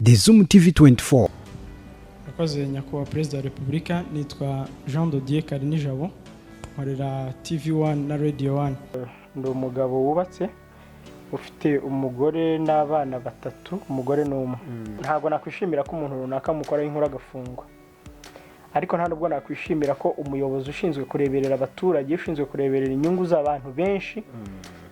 ZOOM TV24. Akoze nyakubahwa Perezida wa Repubulika, nitwa Jean de Dieu Kalinijabo, nkorera TV1 na Radio 1. Ndi umugabo wubatse ufite umugore n'abana batatu, umugore n'umwe. Ntabwo nakwishimira ko umuntu runaka mukora inkuru agafungwa, ariko nta nubwo nakwishimira ko umuyobozi ushinzwe kureberera abaturage, ushinzwe kureberera inyungu z'abantu benshi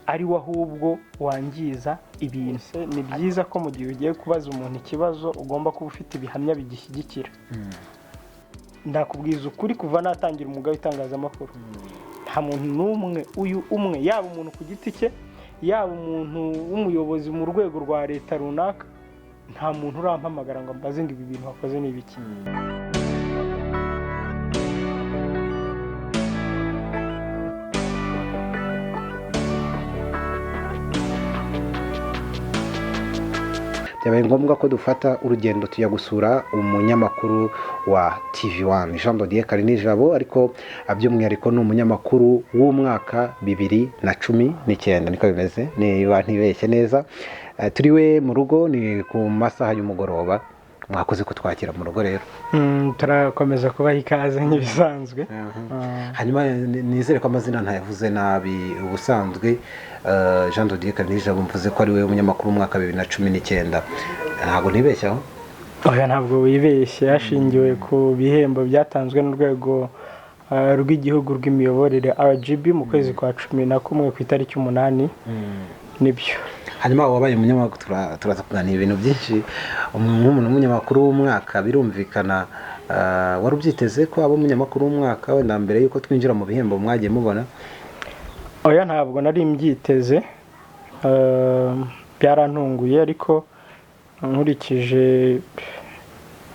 ari we ahubwo wangiza ibintu. Ni byiza ko mu gihe ugiye kubaza umuntu ikibazo ugomba kuba ufite ibihamya bigishyigikira. Ndakubwiza ukuri kuva natangira umwuga w'itangazamakuru, nta muntu n'umwe umwe, yaba umuntu ku giti cye, yaba umuntu w'umuyobozi mu rwego rwa leta runaka, nta muntu urampamagara ngo mbaze ngo ibi bintu wakoze ni ibiki. Yabaye ngombwa ko dufata urugendo tujya gusura umunyamakuru wa TV1 Jean de Dieu Kalinijabo, ariko by'umwihariko ni umunyamakuru w'umwaka 2019, niko bimeze niba ntibeshye neza. Turiwe mu rugo ni ku masaha y'umugoroba, mwakoze kutwakira mu rugo rero. Turakomeza kubaha ikaze nk'ibisanzwe. Hanyuma nizere ko amazina ntayavuze nabi. Ubusanzwe Jean de Dieu Kalinijabo mvuze ko ari we umunyamakuru w'umwaka 2019, ntabwo nibeshyaho? Oya, ntabwo wibeshye. Hashingiwe ku bihembo byatanzwe n'urwego rw'igihugu rw'imiyoborere RGB mu kwezi kwa 11 ku itariki 8. Nibyo. Hanyuma wabaye umunyamakuru, turaza kuganira ibintu byinshi. Umuntu w'umunyamakuru w'umwaka, birumvikana wari ubyiteze ko aba umunyamakuru w'umwaka wenda mbere yuko twinjira mu bihembo mwagiye mubona? Oya, ntabwo nari mbyiteze. Byarantunguye, ariko nkurikije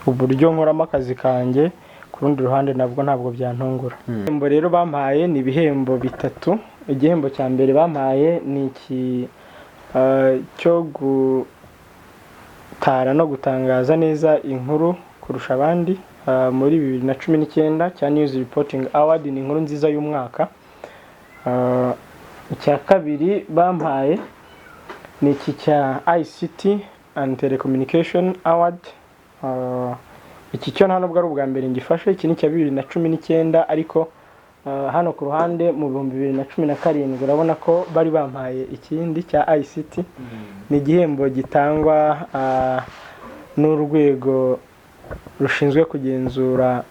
uburyo nkoramo akazi kanjye, ku rundi ruhande nabwo ntabwo byantungura. Ibihembo rero bampaye ni ibihembo bitatu. Igihembo cya mbere bampaye ni iki cyo gutara no gutangaza neza inkuru kurusha abandi muri 2019 cya News Reporting Award, ni inkuru nziza y'umwaka. Icya kabiri bampaye ni iki cya ICT and Telecommunication Award. Iki cyo nta nubwo ari ubwa mbere ngifashe, iki ni cya 2019, ariko hano ku ruhande mu 2017 urabona ko bari bampaye ikindi cya ICT. Ni igihembo gitangwa n'urwego rushinzwe kugenzura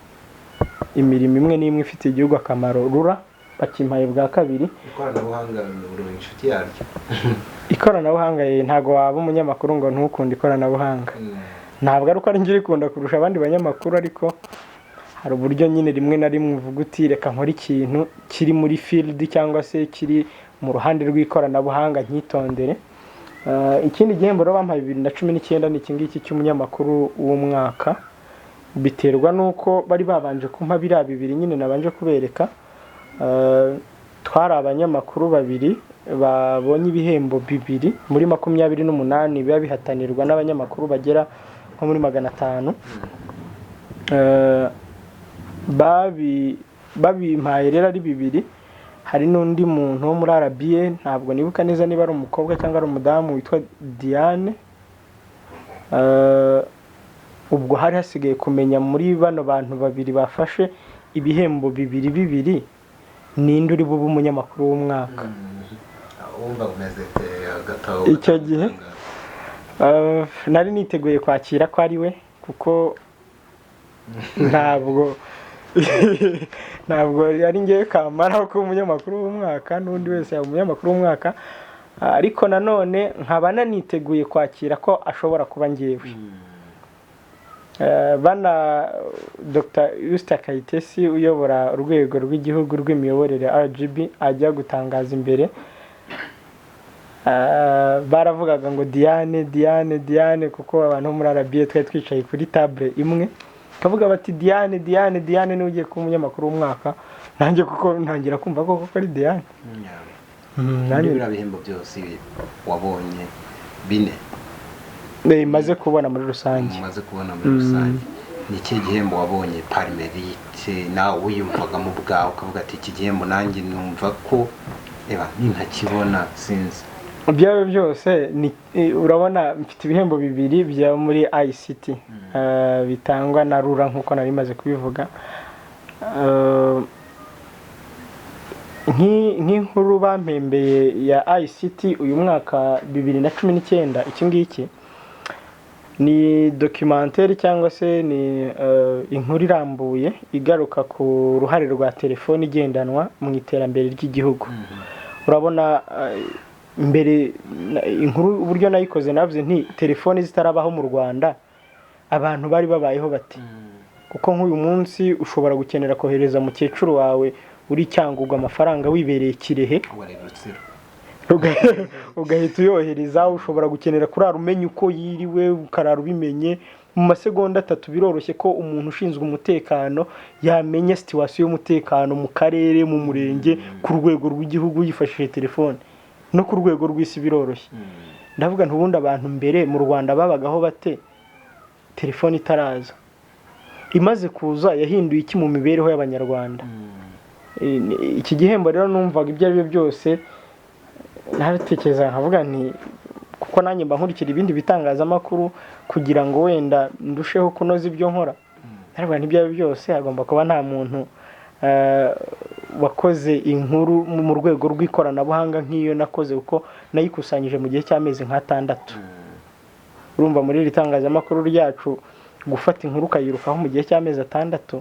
imirimo imwe n'imwe ifitiye igihugu akamaro, rura. Bakimpaye bwa kabiri. Ikoranabuhanga uri inshuti yaryo. Ikoranabuhanga ntago waba umunyamakuru ngo ntukunde ikoranabuhanga. Ntabwo ari uko ari ngiri kunda kurusha abandi banyamakuru, ariko hari uburyo nyine rimwe na rimwe uvuga uti reka nkora ikintu kiri muri field cyangwa se kiri mu ruhande rw'ikoranabuhanga nkitondere. Ikindi gihembo rero bampaye 2019 ni iki ngiki cy'umunyamakuru w'umwaka. Biterwa nuko bari babanje kumpa biriya bibiri nyine nabanje kubereka. Twari abanyamakuru babiri babonye ibihembo bibiri muri 28 biba bihatanirwa n'abanyamakuru bagera nko muri 500. Babimpaye rero ari bibiri. Hari n'undi muntu wo muri RBA, ntabwo nibuka neza niba ari umukobwa cyangwa ari umudamu, witwa Diane. Ubwo hari hasigaye kumenya muri bano bantu babiri bafashe ibihembo bibiri ninde uri bube umunyamakuru w'umwaka. Icyo gihe nari niteguye kwakira ko ari we, kuko ntabwo yari ngiye kamara ko umunyamakuru w'umwaka n'undi wese yaba umunyamakuru w'umwaka, ariko nanone nkaba naniteguye kwakira ko ashobora kuba ngewe. Bana Dr. Kayitesi uyobora urwego rw'igihugu rw'imiyoborere RGB ajya gutangaza imbere, baravugaga ngo Diane kuko abantu muri RBA twari twicaye kuri table imwe, kavuga bati Diane ni ugiye kuba umunyamakuru w'umwaka. Nanjye kuko ntangira kumva ko ari Diane. Nanjye birabihembo byose wabonye bine maze kubona muri rusange. Ni iki gihembo wabonye parmerite nawe wiyumvagamo bwawe ukavuga ati iki gihembo nanjye numva ko eba nintakibona sinzi? Ibyo byose urabona mfite ibihembo bibiri bya muri ICT bitangwa na rura nkuko nari maze kubivuga. Nk'inkuru bampembeye ya ICT uyu mwaka 2019 iki ngiki ni documentaire cyangwa se ni inkuru irambuye igaruka ku ruhare rwa telefone igendanwa mu iterambere ry'igihugu. Urabona mbere inkuru uburyo nayikoze navuze nti telefone zitarabaho mu Rwanda abantu bari babayeho bati, kuko nk'uyu munsi ushobora gukenera kohereza mukecuru wawe uri cyangwa amafaranga wibereye Kirehe ugahita uyohereza. Ushobora gukenera kurara umenye uko yiriwe ukarara ubimenye mu masegonda 3. Biroroshye ko umuntu ushinzwe umutekano yamenya situation y'umutekano mu karere, mu murenge, ku rwego rw'igihugu yifashishije telefone, no ku rwego rw'isi biroroshye. Ndavuga ntubundi abantu mbere mu Rwanda babagaho bate telefone itaraza? Imaze kuza yahinduye iki mu mibereho y'Abanyarwanda? Iki gihembo rero numvaga ibyo ari byo byose naratekereza nkavuga nti kuko nanjye mba nkurikira ibindi bitangazamakuru kugira ngo wenda ndusheho kunoza ibyo nkora. Naravuga nti ibyo ari byo byose agomba kuba nta muntu wakoze inkuru mu rwego rw'ikoranabuhanga nk'iyo nakoze, kuko nayikusanyije mu gihe cy'amezi nk'6. Urumva muri iri tangazamakuru ryacu gufata inkuru kayirukaho mu gihe cy'amezi 6.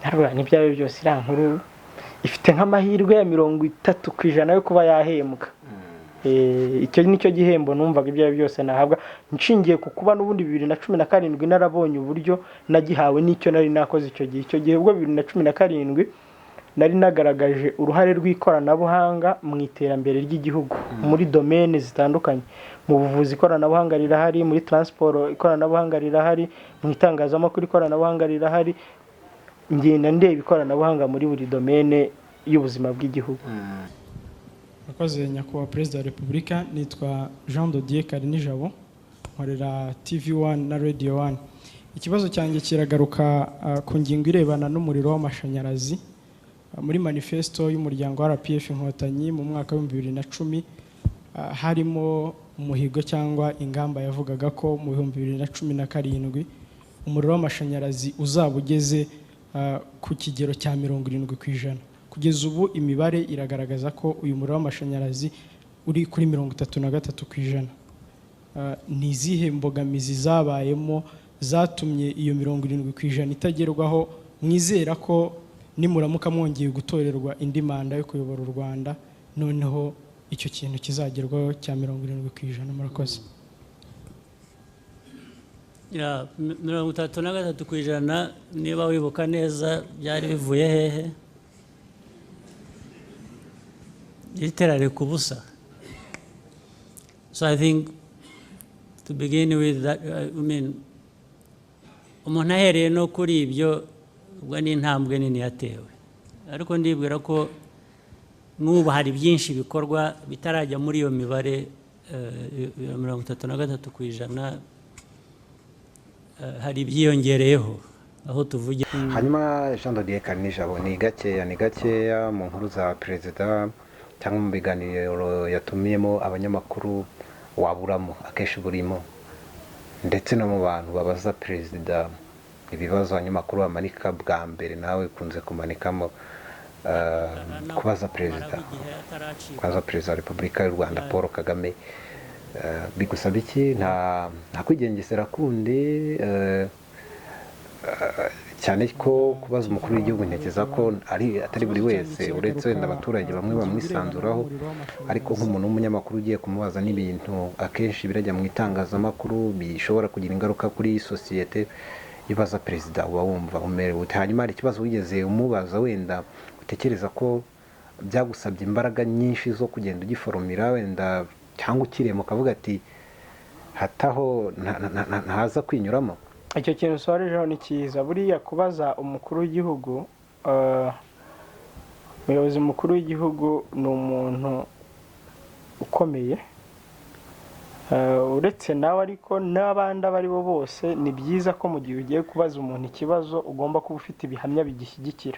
Naravuga nti ibyo ari byo byose iriya nkuru ifite nk'amahirwe ya 30% yo kuba yahembwa. Icyo nicyo gihembo numvaga ibyo ari byose nahabwa nshingiye ku kuba n'ubundi 2017 narabonye uburyo nagihawe n'icyo nari nakoze icyo gihe. Icyo gihe ubwo 2017 nari nagaragaje uruhare rw'ikoranabuhanga mu iterambere ry'igihugu muri domaine zitandukanye. Mu buvuzi ikoranabuhanga rirahari, muri transport ikoranabuhanga rirahari, mu itangazamakuru ikoranabuhanga rirahari. Ngenda ndeba ikoranabuhanga muri buri domaine y'ubuzima bw'igihugu. Akoze nyakubahwa Perezida wa Repubulika, nitwa Jean de Dieu Kalinijabo, nkorera TV1 na Radio 1. Ikibazo cyanjye kiragaruka ku ngingo irebana n'umuriro w'amashanyarazi. Muri manifesto y'umuryango wa RPF Inkotanyi mu mwaka wa 2010 harimo umuhigo cyangwa ingamba yavugaga ko mu 2017 umuriro w'amashanyarazi uzaba ugeze ku kigero cya 70%. Kugeza ubu imibare iragaragaza ko uyu muriro w'amashanyarazi uri kuri 33%. Ni izihe mbogamizi zabayemo zatumye iyo 70% itagerwaho? Mwizera ko nimuramuka mwongeye gutorerwa indi manda yo kuyobora u Rwanda noneho icyo kintu kizagerwaho cya 70%? Murakoze. Ya 33% niba wibuka neza byari bivuye hehe? Literally kubusa. So I think to begin with that, umuntu ahereye no kuri ibyo ubwo ni intambwe nini yatewe, ariko ndibwira ko n'ubu hari byinshi bikorwa bitarajya muri iyo mibare 33%. Hari ibyiyongereyeho aho tuvuge. Hanyuma Jean de Dieu Kalinijabo, ni gakeya mu nkuru za perezida cyangwa mu biganiro yatumiyemo abanyamakuru waburamo akenshi burimo, ndetse no mu bantu babaza perezida ibibazo abanyamakuru bamanika bwa mbere nawe kunze kumanikamo kubaza perezida wa Repubulika y'u Rwanda Paul Kagame. Bigusaba iki? Nta kwigengesera kundi, cyane ko kubaza umukuru w'igihugu ntekeza ko atari buri wese, uretse wenda abaturage bamwe bamwisanzuraho, ariko nk'umuntu w'umunyamakuru ugiye kumubaza n'ibintu akenshi birajya mu itangazamakuru bishobora kugira ingaruka kuri sosiyete, ibaza perezida uba wumva umerewe. Hanyuma hari ikibazo wigeze umubaza wenda utekereza ko byagusabye imbaraga nyinshi zo kugenda ugiforomira wenda, cyangwa ukirema ukavuga ati hataho ntaza kwinyuramo? Icyo kintu sorejeho ni cyiza. Buriya kubaza umukuru w'igihugu, umuyobozi mukuru w'igihugu ni umuntu ukomeye, uretse nawe ariko n'abandi abo ari bo bose. Ni byiza ko mu gihe ugiye kubaza umuntu ikibazo ugomba kuba ufite ibihamya bigishyigikira.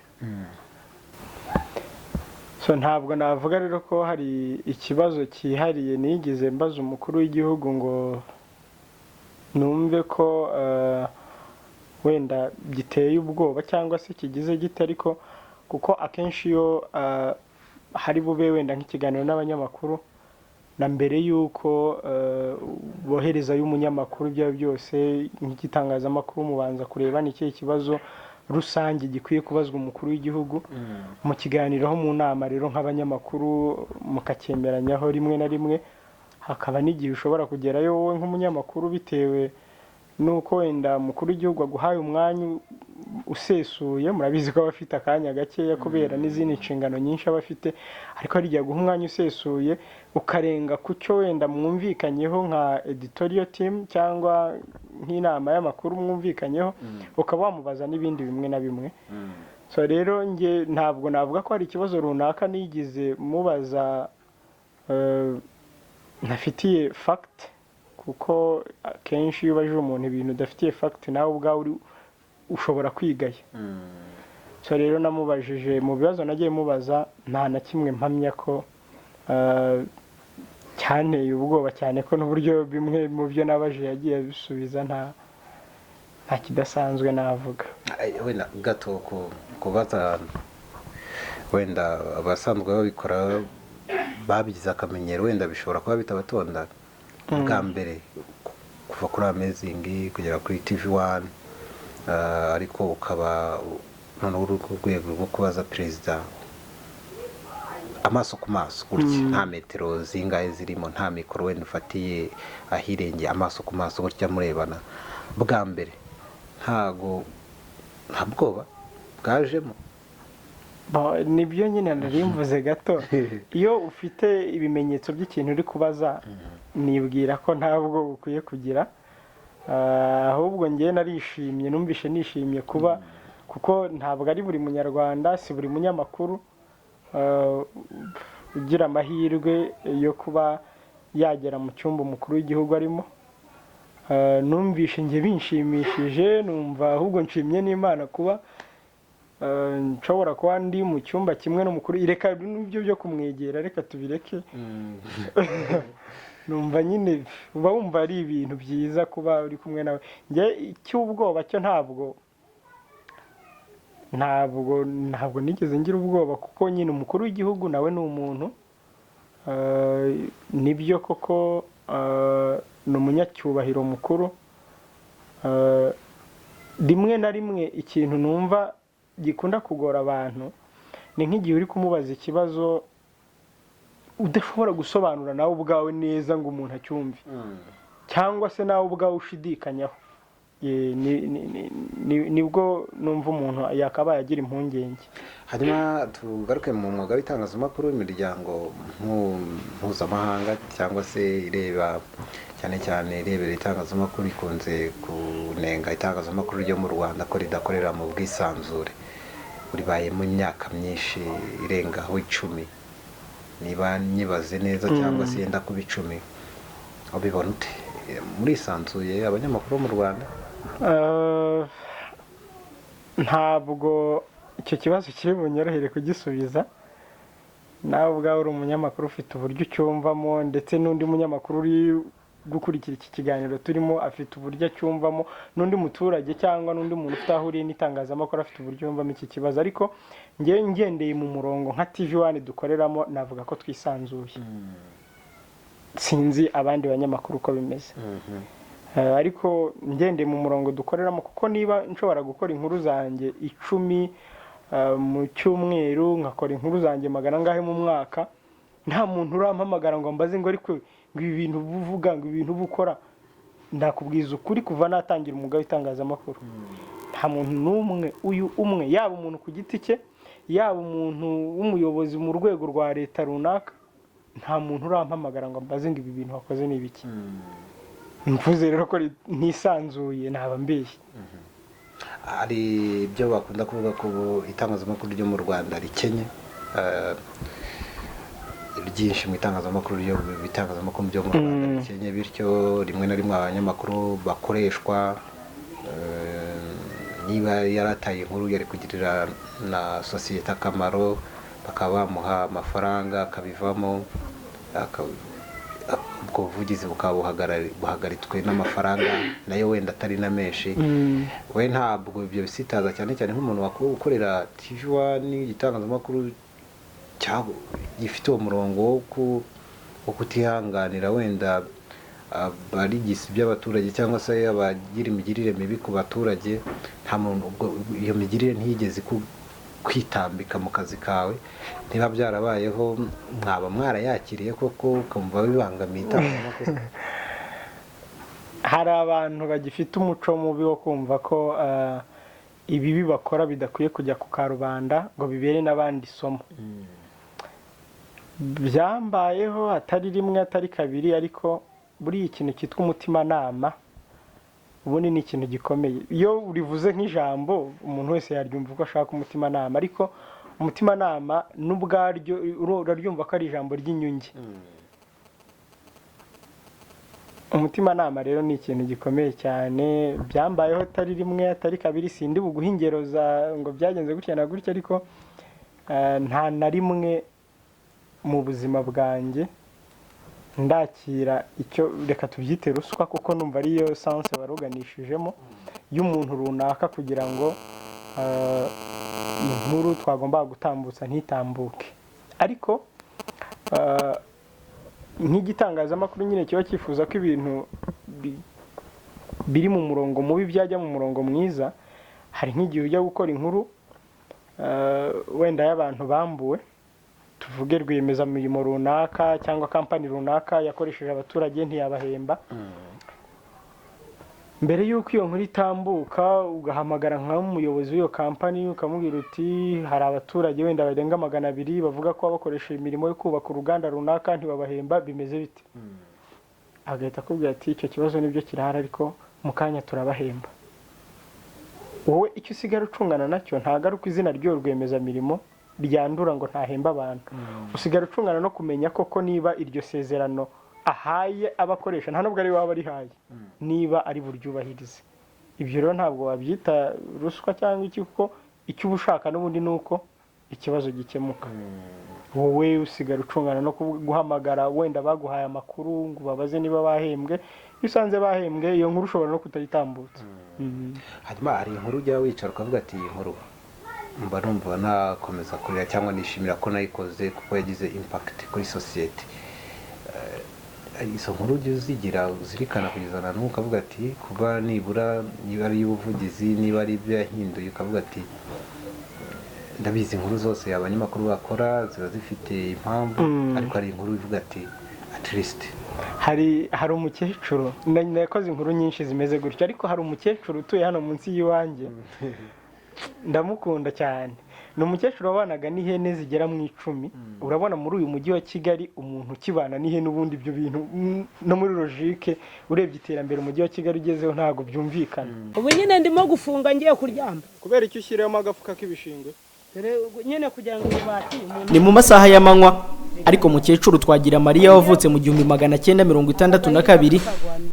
so ntabwo navuga rero ko hari ikibazo cyihariye nigeze mbaza umukuru w'igihugu ngo numve ko wenda giteye ubwoba cyangwa se kigize gite, ariko kuko akenshi iyo hari bube wenda nk'ikiganiro n'abanyamakuru na mbere y'uko bohereza y'umunyamakuru ibyo byose nk'igitangazamakuru mubanza kureba ni ikihe kibazo rusange gikwiye kubazwa umukuru w'igihugu mu kiganiro ho mu nama rero nk'abanyamakuru mukacyemeranyaho rimwe na rimwe, hakaba n'igihe ushobora kugerayo wowe nk'umunyamakuru bitewe nuko wenda umukuru w'igihugu aguhaye umwanya usesuye, murabizi ko aba afite akanya gakeya kubera n'izindi nshingano nyinshi aba afite, ariko hari igihe aguha umwanya usesuye ukarenga ku cyo wenda mwumvikanyeho nka editorial team cyangwa nk'inama y'amakuru mwumvikanyeho, ukaba wamubaza n'ibindi bimwe na bimwe. So rero nge ntabwo navuga ko hari ikibazo runaka nigize mubaza ntafitiye fact, kuko akenshi iyo ubajije umuntu ibintu udafitiye fact nawe ubwawe ushobora kwigaya. So rero namubajije mu bibazo nagiye mubaza nta na kimwe mpamya ko cyanteye ubwoba, cyane ko n'uburyo bimwe mu byo nabajije yagiye bisubiza nta kidasanzwe navuga. Wenda gato kubaza wenda abasanzwe babikora babigize akamenyero, wenda bishobora kuba bitabatonda bwa mbere kuva kuri amazingi kugera kuri TV1, ariko ukaba noneho uri ku rwego rwo kubaza perezida amaso ku maso gutya, nta metero zingahe zirimo, nta mikoro wenda ufatiye ahirengeye, amaso ku maso gutya murebana. Bwa mbere nta bwoba bwajemo? Nibyo nyine narimvuze gato, iyo ufite ibimenyetso by'ikintu uri kubaza nibwira ko ntabwo ukwiye kugira, ahubwo ngiye narishimye, numvishe nishimye kuba, kuko ntabwo ari buri munyarwanda, si buri munyamakuru ugira amahirwe yo kuba yagera mu cyumba umukuru w'igihugu arimo. Numvishe nge binshimishije, numva ahubwo nshimye n'Imana kuba nshobora kuba ndi mu cyumba kimwe n'umukuru. Reka n'ibyo byo kumwegera reka tubireke. Numva nyine uba wumva ari ibintu byiza kuba uri kumwe nawe. Nge icy'ubwoba cyo ntabwo nigeze ngira ubwoba, kuko nyine umukuru w'igihugu nawe ni umuntu, nibyo koko ni umunyacyubahiro mukuru. Rimwe na rimwe ikintu numva gikunda kugora abantu ni nk'igihe uri kumubaza ikibazo udashobora gusobanura nawe ubwawe neza ngo umuntu acyumve, cyangwa se nawe ubwawe ushidikanyaho. Nibwo numva umuntu yakabaye agira impungenge. Hanyuma tugaruke mu mwuga w'itangazamakuru, imiryango mpuzamahanga cyangwa se ireba cyane cyane irebera itangazamakuru ikunze kunenga itangazamakuru ryo mu Rwanda ko ridakorera mu bwisanzure. Uribaye mu myaka myinshi irengaho 10, niba nyibaze neza cyangwa se yenda kuba 10, ubibona ute? Murisanzuye abanyamakuru mu Rwanda? Ntabwo icyo kibazo kiri bunyorohere kugisubiza. Nawe ubwawe uri umunyamakuru ufite uburyo ucyumvamo, ndetse n'undi munyamakuru uri gukurikira iki kiganiro turimo afite uburyo acyumvamo, n'undi muturage cyangwa n'undi muntu ufite aho uriye n'itangazamakuru afite uburyo yumvamo iki kibazo. Ariko ngendeye mu murongo nka TV1 dukoreramo, navuga ko twisanzuye. Sinzi abandi banyamakuru uko bimeze, ariko ngendeye mu murongo dukoreramo, kuko niba nshobora gukora inkuru zanjye 10 mu cyumweru, nkakora inkuru zanjye 100 mu mwaka, nta muntu urampamagara ngo mbaze ngo ariko ibi bintu buvuga ngo ibintu bukora. Ndakubwiza ukuri, kuva natangira umwuga w'itangazamakuru nta muntu n'umwe umwe, yaba umuntu ku giti cye, yaba umuntu w'umuyobozi mu rwego rwa leta runaka, nta muntu urampamagara ngo mbaze ngo ibi bintu wakoze ni ibiki. Mvuze rero ko ntisanzuye naba mbeshye. Hari ibyo bakunda kuvuga ko itangazamakuru ryo mu Rwanda rikenye, byinshi mu itangazamakuru byo mu Rwanda rikenye, bityo rimwe na rimwe abanyamakuru bakoreshwa, niba yarataye inkuru yari kugirira na sosiyete akamaro, bakaba bamuha amafaranga akabivamo, ubwo buvugizi bukaba buhagaritswe n'amafaranga nayo wenda atari na menshi. We ntabwo ibyo bisitaza cyane cyane nk'umuntu ukorera TV1 igitangazamakuru gifite uwo murongo wo kutihanganira wenda abarigisi by'abaturage cyangwa se abagira imigirire mibi ku baturage, nta muntu iyo migirire ntiyigeze kwitambika mu kazi kawe, niba byarabayeho mwaba mwarayakiriye koko ukumva bibangamiye itangazamakuru? Hari abantu bagifite umuco mubi wo kumva ko ibibi bakora bidakwiye kujya ku karubanda ngo bibere n'abandi isomo. Byambayeho atari rimwe atari kabiri, ariko buri ikintu cyitwa umutimanama ubundi ni ikintu gikomeye. Iyo urivuze nk'ijambo umuntu wese yaryumva uko ashaka umutimanama, ariko umutimanama n'ubwaryo uraryumva ko ari ijambo ry'inyunge. Umutimanama rero ni ikintu gikomeye cyane. Byambayeho atari rimwe atari kabiri, sindi buguha ingero ngo byagenze gutya na gutya, ariko nta na rimwe mu buzima bwanjye ndakira icyo reka tubyite ruswa, kuko numva ariyo sanse baruganishijemo y'umuntu runaka kugira ngo inkuru twagomba gutambutsa ntitambuke. Ariko nk'igitangazamakuru nyine kiba cyifuza ko ibintu biri mu murongo mubi byajya mu murongo mwiza. Hari nk'igihe ujya gukora inkuru wenda y'abantu bambuwe, tuvuge rwiyemezamirimo runaka cyangwa kampani runaka yakoresheje abaturage ntiyabahemba. Mbere y'uko iyo nkuru itambuka ugahamagara nk'umuyobozi w'iyo kampani ukamubwira uti hari abaturage wenda barenga 200 bavuga ko bakoresha imirimo yo kubaka uruganda runaka ntibabahemba, bimeze bite? Agahita akubwira ati icyo kibazo nibyo kirahari, ariko mu kanya turabahemba. Wowe icyo usigara ucungana nacyo ntagaruka izina ry'uwo rwiyemezamirimo ryandura ngo ntahemba abantu. Usigara ucungana no kumenya koko niba iryo sezerano ahaye abakoresha nta nubwo ari waba rihaye, niba ari buryubahirize. Ibyo rero ntabwo wabyita ruswa cyangwa iki, kuko icyo ubushaka n'ubundi nuko ikibazo gikemuka. Wowe usigara ucungana no guhamagara wenda baguhaye amakuru ngo babaze niba bahembwe. Iyo usanze bahembwe iyo nkuru ushobora no kutayitambutsa. Hanyuma hari inkuru ujya wicara ukavuga ati iyi nkuru mba numva nakomeza kurira cyangwa nishimira ko nayikoze kuko yagize impact kuri society. Izo nkuru ujya uzigira uzirikana kugeza na n'ubu ukavuga ati kuba nibura niba ari y'ubuvugizi niba ari ibyo yahinduye ukavuga ati ndabizi inkuru zose abanyamakuru bakora ziba zifite impamvu, ariko hari inkuru ivuga ati at least hari umukecuru nakoze inkuru nyinshi zimeze gutyo, ariko hari umukecuru utuye hano munsi y'iwanjye ndamukunda cyane. Ni umukecuru wabanaga n'ihene zigera mu 10. Urabona muri uyu mujyi wa Kigali umuntu ukibana n'ihene ubundi ibyo bintu no muri logique urebye iterambere umujyi wa Kigali ugezeho ntago byumvikana. Ubu nyine ndimo gufunga ngiye kuryamba. Kubera icyo ushyiramo agafuka k'ibishingwe nyine kugira ngo ibati. Ni mu masaha y'amanywa, ariko mukecuru Twagira Mariya wavutse mu 1962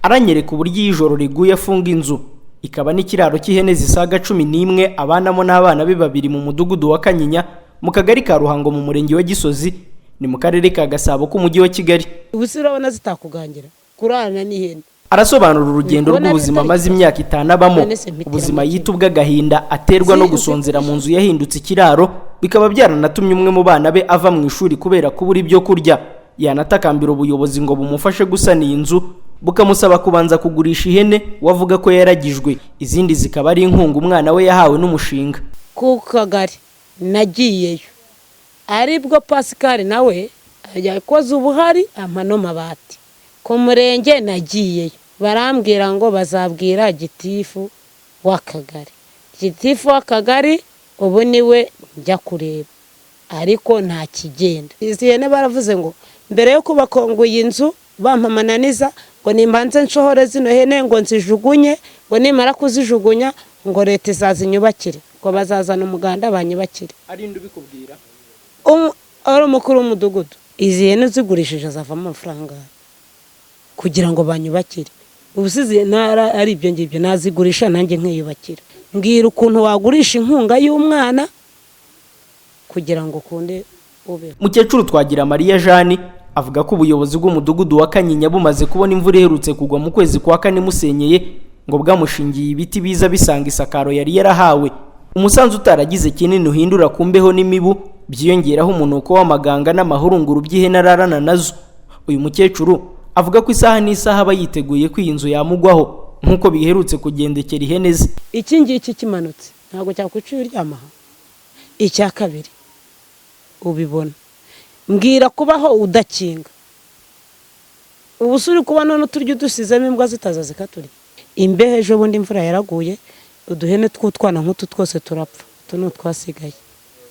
aranyereka uburyo ijoro riguye afunga inzu, ikaba n'ikiraro cy'ihene zisaga 11 abanamo n'abana be 2 mu mudugudu wa Kanyinya mu kagari ka Ruhango mu murenge wa Gisozi, ni mu karere ka Gasabo k'umujyi wa Kigali. Ubusirabona zitakugangira kurana n'ihene. Arasobanura urugendo rw'ubuzima amaze imyaka 5 abamo, ubuzima yitubwa gahinda aterwa no gusonzera mu nzu yahindutse ikiraro, bikaba byaranatumye umwe mu bana be ava mu ishuri kubera kubura ibyo kurya. Yanatakambira ubuyobozi ngo bumufashe gusana iyi nzu, bukamusaba kubanza kugurisha ihene wavuga ko yaragijwe, izindi zikaba ari inkunga umwana we yahawe n'umushinga. Ku Kagari nagiyeyo, aribwo Pascal nawe yakoze ubuhari amano mabati. Ku murenge nagiyeyo, barambwira ngo bazabwira gitifu w'Akagari. Gitifu w'Akagari ubu niwe njya kureba, ariko nta kigenda. Izi hene baravuze ngo mbere yo kubakonguye inzu bampamananiza ngo nimbanze nshohore zino hene ngo nzijugunye, ngo nimara kuzijugunya ngo leta izazinyubakire, ngo bazazana umuganda banyubakire. Ari ndu bikubwira ari umukuru w'umudugudu. Izi hene zigurishije zavamo amafaranga kugira ngo banyubakire. Ubusize ntara ari ibyo ngibyo nazigurisha nanjye nkiyubakira. Mbwira ukuntu wagurisha inkunga y'umwana kugira ngo kunde ube. Mukecuru Twagira Mariya Jeanne avuga ko ubuyobozi bw'umudugudu wa Kanyinya bumaze kubona imvura iherutse kugwa mu kwezi kwa kane musenyeye ngo bwamushingiye ibiti biza bisanga isakaro yari yarahawe. Umusanzu utaragize kinini uhindura kumbeho n'imibu byiyongeraho umunuko w'amaganga n'amahurunguru by'ihene ararana nazo. Uyu mukecuru avuga ko isaha n'isaha aba yiteguye ko iyi nzu yamugwaho nk'uko biherutse kugendekera ihene ze. Iki ngiki kimanutse ntabwo cyakwiciye uryamaha. Icya kabiri ubibona mbwira kubaho udakinga ubusuri kuba none turyo dusizemo imbwa zitaza zikaturya. Imbeho ejo bundi imvura yaraguye uduhene tw'utwana nk'utu twose turapfa. Tuno twasigaye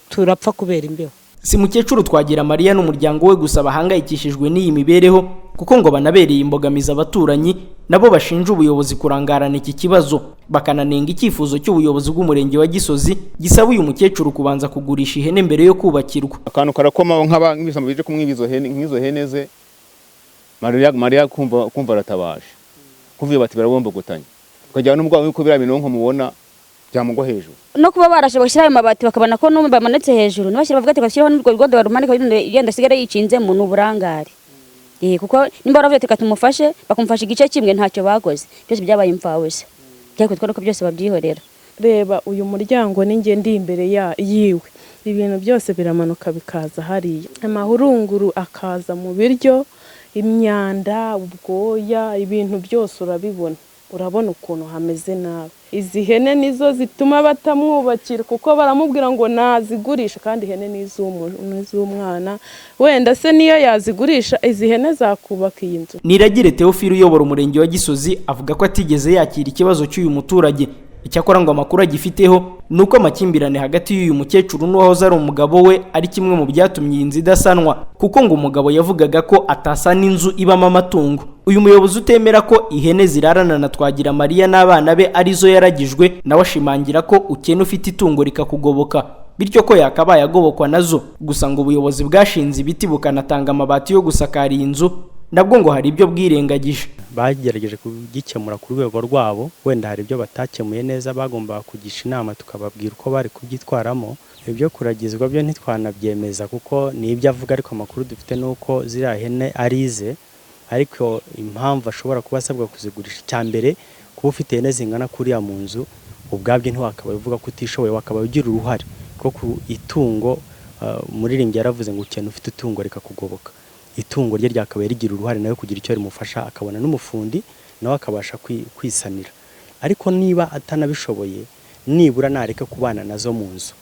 turapfa kubera imbeho. Si Mukecuru Twagira Mariya n'umuryango we gusa bahangayikishijwe n'iyi mibereho kuko ngo banabereye imbogamiza abaturanyi nabo bashinja ubuyobozi kurangarana iki kibazo bakananenga icyifuzo cy'ubuyobozi bw'umurenge wa Gisozi gisaba uyu mukecuru kubanza kugurisha ihene mbere yo kubakirwa. Akantu karakoma nk'ibisama bije kumwibizo hene nk'izo hene ze Mariya kumva ratabaje kuvuye bati barabomba gutanya ukajya n'umugabo w'uko birabino nko mubona byamugwa hejuru no kuba barashoboye gushyiraho amabati bakabona ko n'umwe bamanitse hejuru n'abashyira bavuga ati bashyiraho n'urwo rwodo barumanika yenda sigara yicinze mu n'uburangare kuko nimba baravuye ati katumufashe bakumfasha igice kimwe ntacyo bakoze byose byabaye imfabusa byakutwa ko byose babyihorera. Reba uyu muryango ninge ndi imbere yiwe ibintu byose biramanuka bikaza hariya amahurunguru akaza mu biryo imyanda ubwoya ibintu byose urabona ukuntu hameze nabi. Izi hene nizo zituma batamwubakira kuko baramubwira ngo nazigurisha kandi hene n'iz'umwana wenda se niyo yazigurisha izi hene zakubaka iyi nzu. Niragire Theophile uyobora umurenge wa Gisozi avuga ko atigeze yakira ikibazo cy'uyu muturage. Icyakora ngo amakuru agifiteho nuko amakimbirane hagati y'uyu mukecuru n'uwahoze ari umugabo we ari kimwe mu byatumye iyi nzu idasanwa kuko ngo umugabo yavugaga ko atasana inzu ibamo amatungo. Uyu muyobozi utemera ko ihene zirarana na Twagira Mariya n'abana be arizo yaragijwe nawe ashimangira ko ukene ufite itungo rikakugoboka bityo ko yakabaye agobokwa nazo. Gusa ngo ubuyobozi bwashinze ibiti bukanatanga amabati yo gusakara iyi nzu nabwo ngo hari ibyo bwirengagije. Bagerageje kugikemura ku rwego rwabo wenda hari ibyo batakemuye neza bagomba kugisha inama tukababwira uko bari kubyitwaramo. Ibyo kuragizwa byo ntitwanabyemeza kuko ni ibyo avuga ariko amakuru dufite nuko ziriya hene arize ariko impamvu ashobora kuba asabwa kuzigurisha cyambere kuba ufite ihene zingana kuriya mu nzu ubwabyo ntiwakaba uvuga ko utishoboye wakaba ugira uruhare kuko ku itungo umuririmbyi yaravuze ngo ukene ufite itungo rikakugoboka. Itungo rye ryakabaye rigira uruhare nawe kugira icyo rimufasha akabona n'umufundi nawe akabasha kwisanira. Ariko niba atanabishoboye nibura nareka kubana nazo mu nzu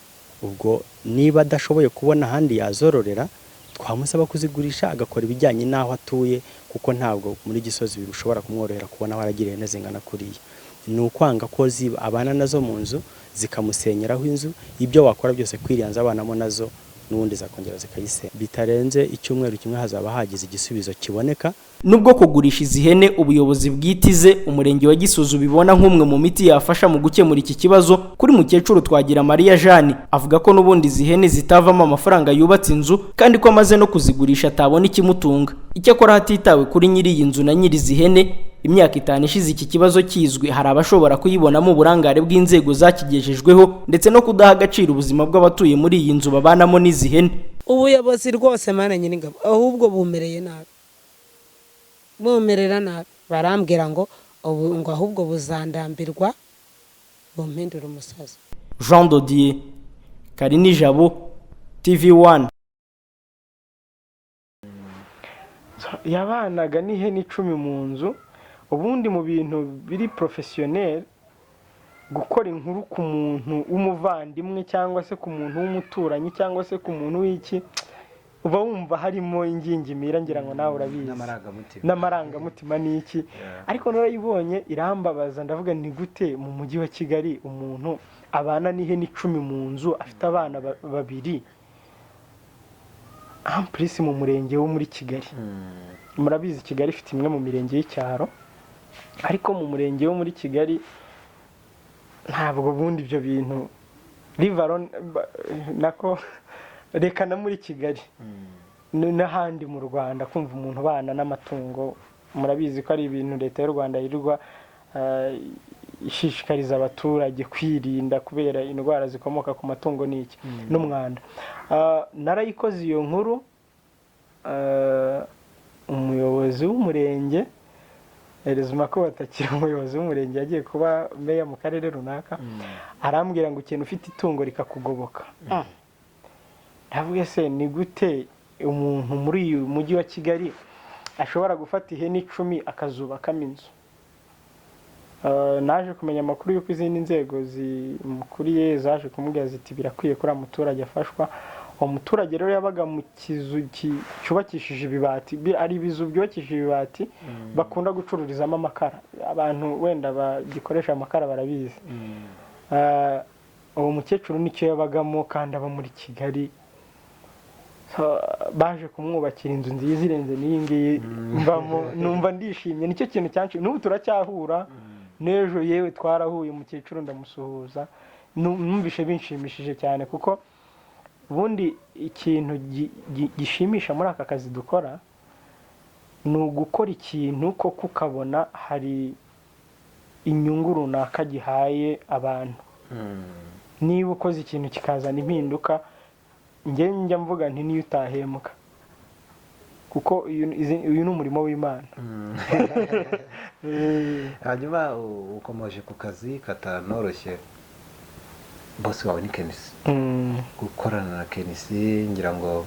ubwo niba adashoboye kubona ahandi yazororera twamusaba kuzigurisha agakora ibijyanye n'aho atuye kuko ntabwo muri Gisozi birushobora kumworohera kubona aho aragira ihene zingana kuriya. Ni ukwanga ko abana nazo mu nzu zikamusenyeraho inzu ibyo wakora byose kwiriyanza abanamo nazo n'ubundi zakongera zikayisenya. Bitarenze icyumweru kimwe hazaba hagize igisubizo kiboneka. Nubwo kugurisha izi hene ubuyobozi bwitize umurenge wa Gisozi bibona nk'umwe mu miti yafasha mu gukemura iki kibazo kuri Mukecuru Twagira Mariya Jeanne avuga ko n'ubundi izi hene zitavamo amafaranga yubatse inzu kandi ko amaze no kuzigurisha atabona ikimutunga. Icyakora hatitawe kuri nyiri iyi nzu na nyiri izi hene imyaka 5 ishize iki kibazo kizwe hari abashobora kuyibonamo uburangare bw'inzego zakigejejweho ndetse no kudaha agaciro ubuzima bw'abatuye muri iyi nzu babanamo n'izi hene. Ubuyobozi rwose mana nyir'ingabo ahubwo bumereye nabi bumerera nabi barambwira ngo ahubwo buzandambirwa bumpindura umusazi. Jean de Dieu, Kalinijabo TV1. Yabanaga n'ihene 10 mu nzu ubundi mu bintu biri professionnel gukora inkuru ku muntu w'umuvandimwe cyangwa se ku muntu w'umuturanyi cyangwa se ku muntu w'iki uba wumva harimo ingingimira ngira ngo nawe urabizi n'amarangamutima n'iki ariko narayibonye irambabaza ndavuga ni gute mu mujyi wa Kigali umuntu abana n'ihene 10 mu nzu afite abana babiri amprise mu murenge wo muri Kigali. Murabizi Kigali ifite imwe mu mirenge y'icyaro ariko mu murenge wo muri Kigali ntabwo bundi ibyo bintu rivaron nako reka na muri Kigali n'ahandi mu Rwanda kumva umuntu bana n'amatungo murabizi ko ari ibintu leta y'u Rwanda yirirwa ishishikariza abaturage kwirinda kubera indwara zikomoka ku matungo n'iki n'umwanda. Narayikoze iyo nkuru, umuyobozi w'umurenge erezuma ko batakira umuyobozi w'umurenge yagiye kuba meya mu karere runaka, arambwira ngo ikintu ufite itungo rikakugoboka. Ndavuga se ni gute umuntu muri uyu mujyi wa Kigali ashobora gufata ihene 10 akazubakamo inzu? Naje kumenya amakuru y'uko izindi nzego zimukuriye zaje kumubwira ziti birakwiye kuri umuturage afashwa. Umuturage rero yabaga mu kizu cyubakishije ibibati, ari ibizu byubakishije ibibati bakunda gucururizamo amakara. Abantu wenda bagikoresha amakara barabizi. Uwo mukecuru nicyo yabagamo kandi aba muri Kigali. Baje kumwubakira inzu nziza irenze n'iyi ngiyi, numva ndishimye. Nicyo kintu cyanshi n'ubu turacyahura, n'ejo yewe twarahuye umukecuru ndamusuhuza. Numvishe binshimishije cyane kuko ubundi ikintu gishimisha muri aka kazi dukora ni ugukora ikintu ko kukabona hari inyungu runaka gihaye abantu. Niba ukoze ikintu kikazana impinduka, njya mvuga nti niyo utahemuka, kuko uyu ni umurimo w'Imana. Hanyuma ukomeje ku kazi katanoroshye, bosi wawe ni Kenisi. Gukorana na Kenisi ngira ngo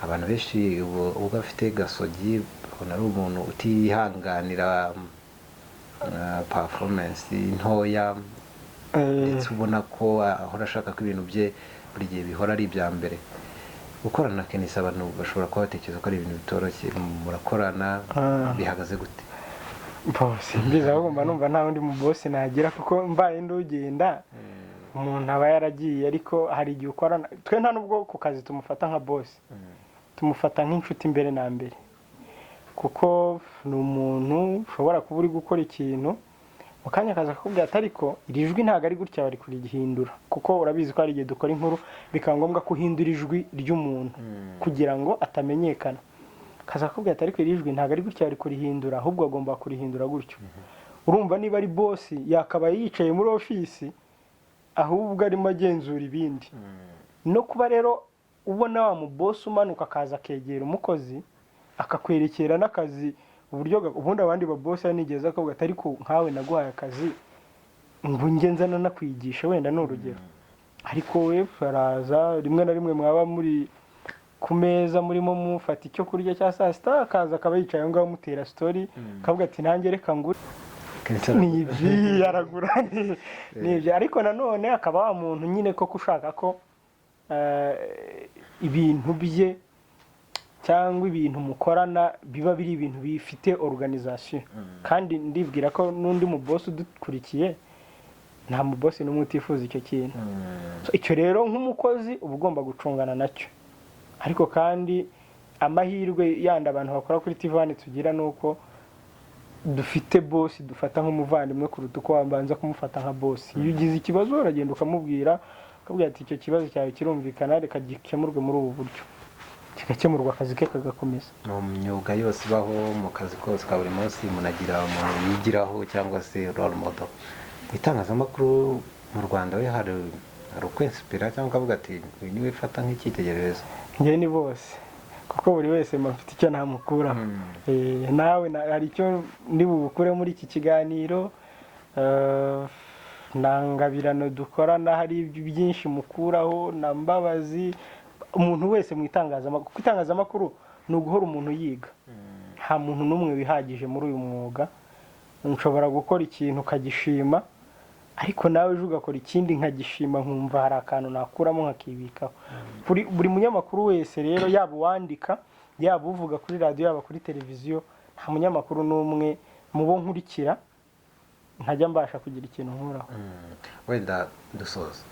abantu benshi uba afite gasogi, ubona ari umuntu utihanganira performance ntoya, ndetse ubona ko ahora ashaka ko ibintu bye buri gihe bihora ari ibya mbere. Gukorana na Kenisi abantu bashobora kuba batekereza ko ari ibintu bitoroshye. Murakorana bihagaze gute? Bosi mbiza ahubwo numva nta wundi mu bosi nagira, kuko mbaye ndugenda umuntu aba yaragiye, ariko hari igihe ukorana. Twe nta nubwo ku kazi tumufata nka bosi, tumufata nk'inshuti mbere na mbere, kuko ni umuntu ushobora kuba uri gukora ikintu mu kanya akaza akakubwira ati ariko iri jwi ntabwo ari gutya bari kurigihindura, kuko urabizi ko hari igihe dukora inkuru bikaba ngombwa kuhindura ijwi ry'umuntu kugira ngo atamenyekana. Akaza akakubwira ati ariko iri jwi ntabwo ari gutya bari kurihindura, ahubwo agomba kurihindura gutyo. Urumva niba ari bosi yakabaye yicaye muri ofisi, ahubwo arimo agenzura ibindi. No kuba rero ubona wa mu bosi umanuka akaza akegera umukozi akakwerekera n'akazi uburyo ubundi abandi ba bosi nigeze akavuga ati ariko nkawe naguhaye akazi ngo ngenzana nakwigisha wenda n'urugero, ariko we faraza rimwe na rimwe mwaba muri ku meza murimo mufata icyo kurya cya saa sita, akaza akaba yicaye aho ngaho mutera story akavuga ati nanjye reka ngure nibyi yaragura nibyo. Ariko nanone akaba wa muntu nyine ko ushaka ko ibintu bye cyangwa ibintu mukorana biba biri ibintu bifite organisation. Kandi ndibwira ko n'undi mu boss udukurikiye nta mu boss n'umwe utifuza icyo kintu. Icyo rero nk'umukozi uba ugomba gucungana nacyo. Ariko kandi amahirwe yandi abantu bakora kuri TV1 tugira nuko dufite boss dufata nk'umuvandimwe kuruta uko wambanza kumufata nka boss. Iyo ugize ikibazo uragenda ukamubwira ati icyo kibazo cyawe kirumvikana, reka gikemurwe muri ubu buryo, kigakemurwa akazi ke kagakomeza. Mu myuga yose ibaho, mu kazi kose ka buri munsi munagira umuntu yigiraho cyangwa se role model. Itangazamakuru mu Rwanda we hari ukwinspira cyangwa ukavuga ati uyu niwe fata nk'icyitegererezo? Njye ni bose, kuko buri wese mafite icyo namukuraho. Nawe hari icyo ndi bukure muri iki kiganiro, nangabirano dukorana hari byinshi mukuraho, na Mbabazi. Umuntu wese mu itangazamakuru, kuko itangazamakuru ni uguhora umuntu yiga. Nta muntu n'umwe wihagije muri uyu mwuga. Nshobora gukora ikintu ukagishima, ariko nawe ejo ugakora ikindi nkagishima, nkumva hari akantu nakuramo nkakibikaho. Buri munyamakuru wese rero, yaba uwandika, yaba uvuga kuri radio, yaba kuri televiziyo, nta munyamakuru n'umwe mubo nkurikira ntajya mbasha kugira ikintu nkuraho. Wenda dusoza,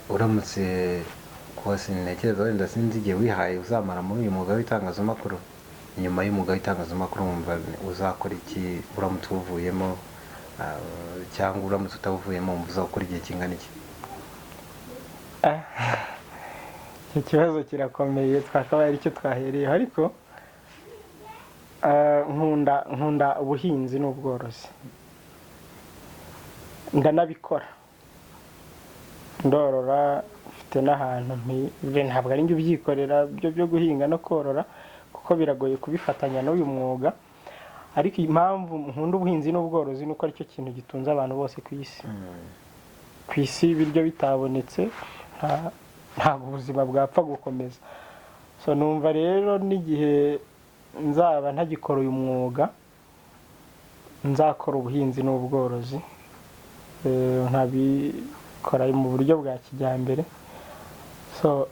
uramutse kwasi ntekereza wenda sinzi igihe wihaye uzamara muri uyu mwuga w'itangazamakuru, inyuma y'umwuga w'itangazamakuru wumva uzakora iki uramutse uvuyemo, cyangwa uramutse utavuyemo wumva uzakora igihe kingana iki? Icyo kibazo kirakomeye, twakabaye aricyo twahereyeho, ariko nkunda ubuhinzi n'ubworozi. ndanabikora ndorora mfite n'ahantu ntabwo ari njye ubyikorera byo guhinga no korora kuko biragoye kubifatanya n'uyu mwuga ariko impamvu nkunda ubuhinzi n'ubworozi nuko aricyo kintu gitunze abantu bose ku isi ibiryo bitabonetse ntabwo ubuzima bwapfa gukomeza so numva rero n'igihe nzaba ntagikora uyu mwuga nzakora ubuhinzi n'ubworozi nkabikora mu buryo bwa kijyambere so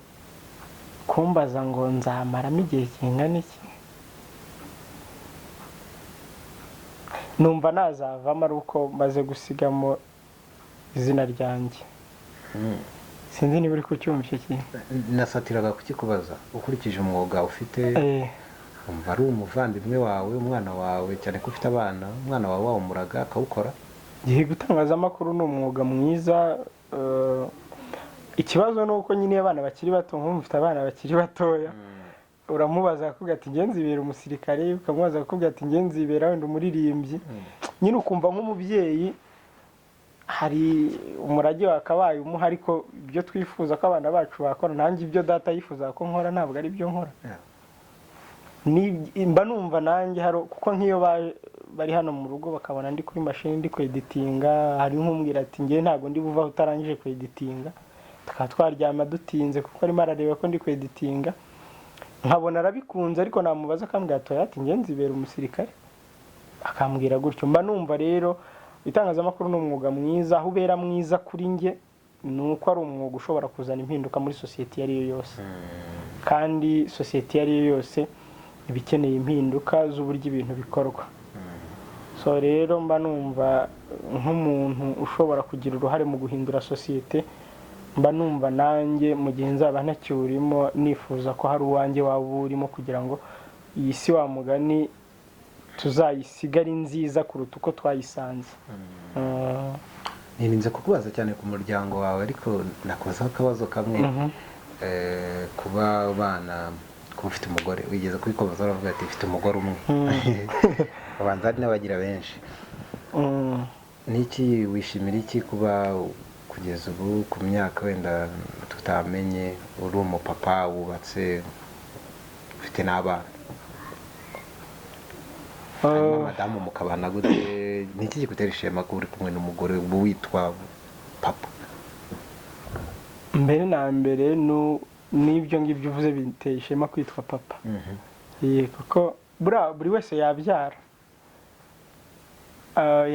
kumbaza ngo nzamaramo igihe kingana iki numva nazavamo ari uko maze gusigamo izina ryanjye sinzi niba uri kucyumva icyo kintu nasatiraga kukikubaza ukurikije umwuga ufite umva ari umuvandimwe wawe umwana wawe cyane ko ufite abana umwana wawe wawumuraga akawukora igihe gutangazamakuru ni umwuga mwiza ikibazo ni uko nyine abana bakiri bato nk'ubu mfite abana bakiri batoya uramubaza akakubwira ati ngenzi ibera umusirikare ukamubaza akakubwira ati ngenzi ibera wenda umuririmbyi nyine ukumva nk'umubyeyi hari umurage wakabaye umuha ariko ibyo twifuza ko abana bacu bakora nanjye ibyo data yifuza ko nkora ntabwo ari byo nkora mba numva nanjye kuko nk'iyo bari hano mu rugo bakabona ndi kuri mashini ndi kweditinga hari nk'umbwira ati ngewe ntabwo ndi buvaho utarangije kweditinga tukaba twaryama dutinze kuko arimo arareba ko ndi kweditinga nkabona arabikunze ariko namubaza akambwira ati ngenzi ibera umusirikare akambwira gutyo mba numva rero itangazamakuru ni umwuga mwiza aho ubera mwiza kuri njye ni uko ari umwuga ushobora kuzana impinduka muri sosiyete iyo ari yo yose kandi sosiyete iyo ari yo yose iba ikeneye impinduka z'uburyo ibintu bikorwa so rero mba numva nk'umuntu ushobora kugira uruhare mu guhindura sosiyete mba numva nanjye mu gihe nzaba ntacyurimo nifuza ko hari uwanjye waba urimo kugira ngo iyi si wa mugani tuzayisiga ari nziza kuruta uko twayisanze nirinze kukubaza cyane ku muryango wawe ariko nakubazaho akabazo kamwe kuba abana kuba ufite umugore wigeze kubikomoza uravuga ati ufite umugore umwe abanza hari n'abagira benshi n'iki wishimira iki kuba kugeza ubu ku myaka wenda tutamenye uri umupapa wubatse ufite n'abana madamu mukabana gute n'iki kigutera ishema ko uri kumwe n'umugore ubu witwa papa mbere na mbere n'ibyo ngibyo uvuze biteye ishema kwitwa papa kuko buri wese yabyara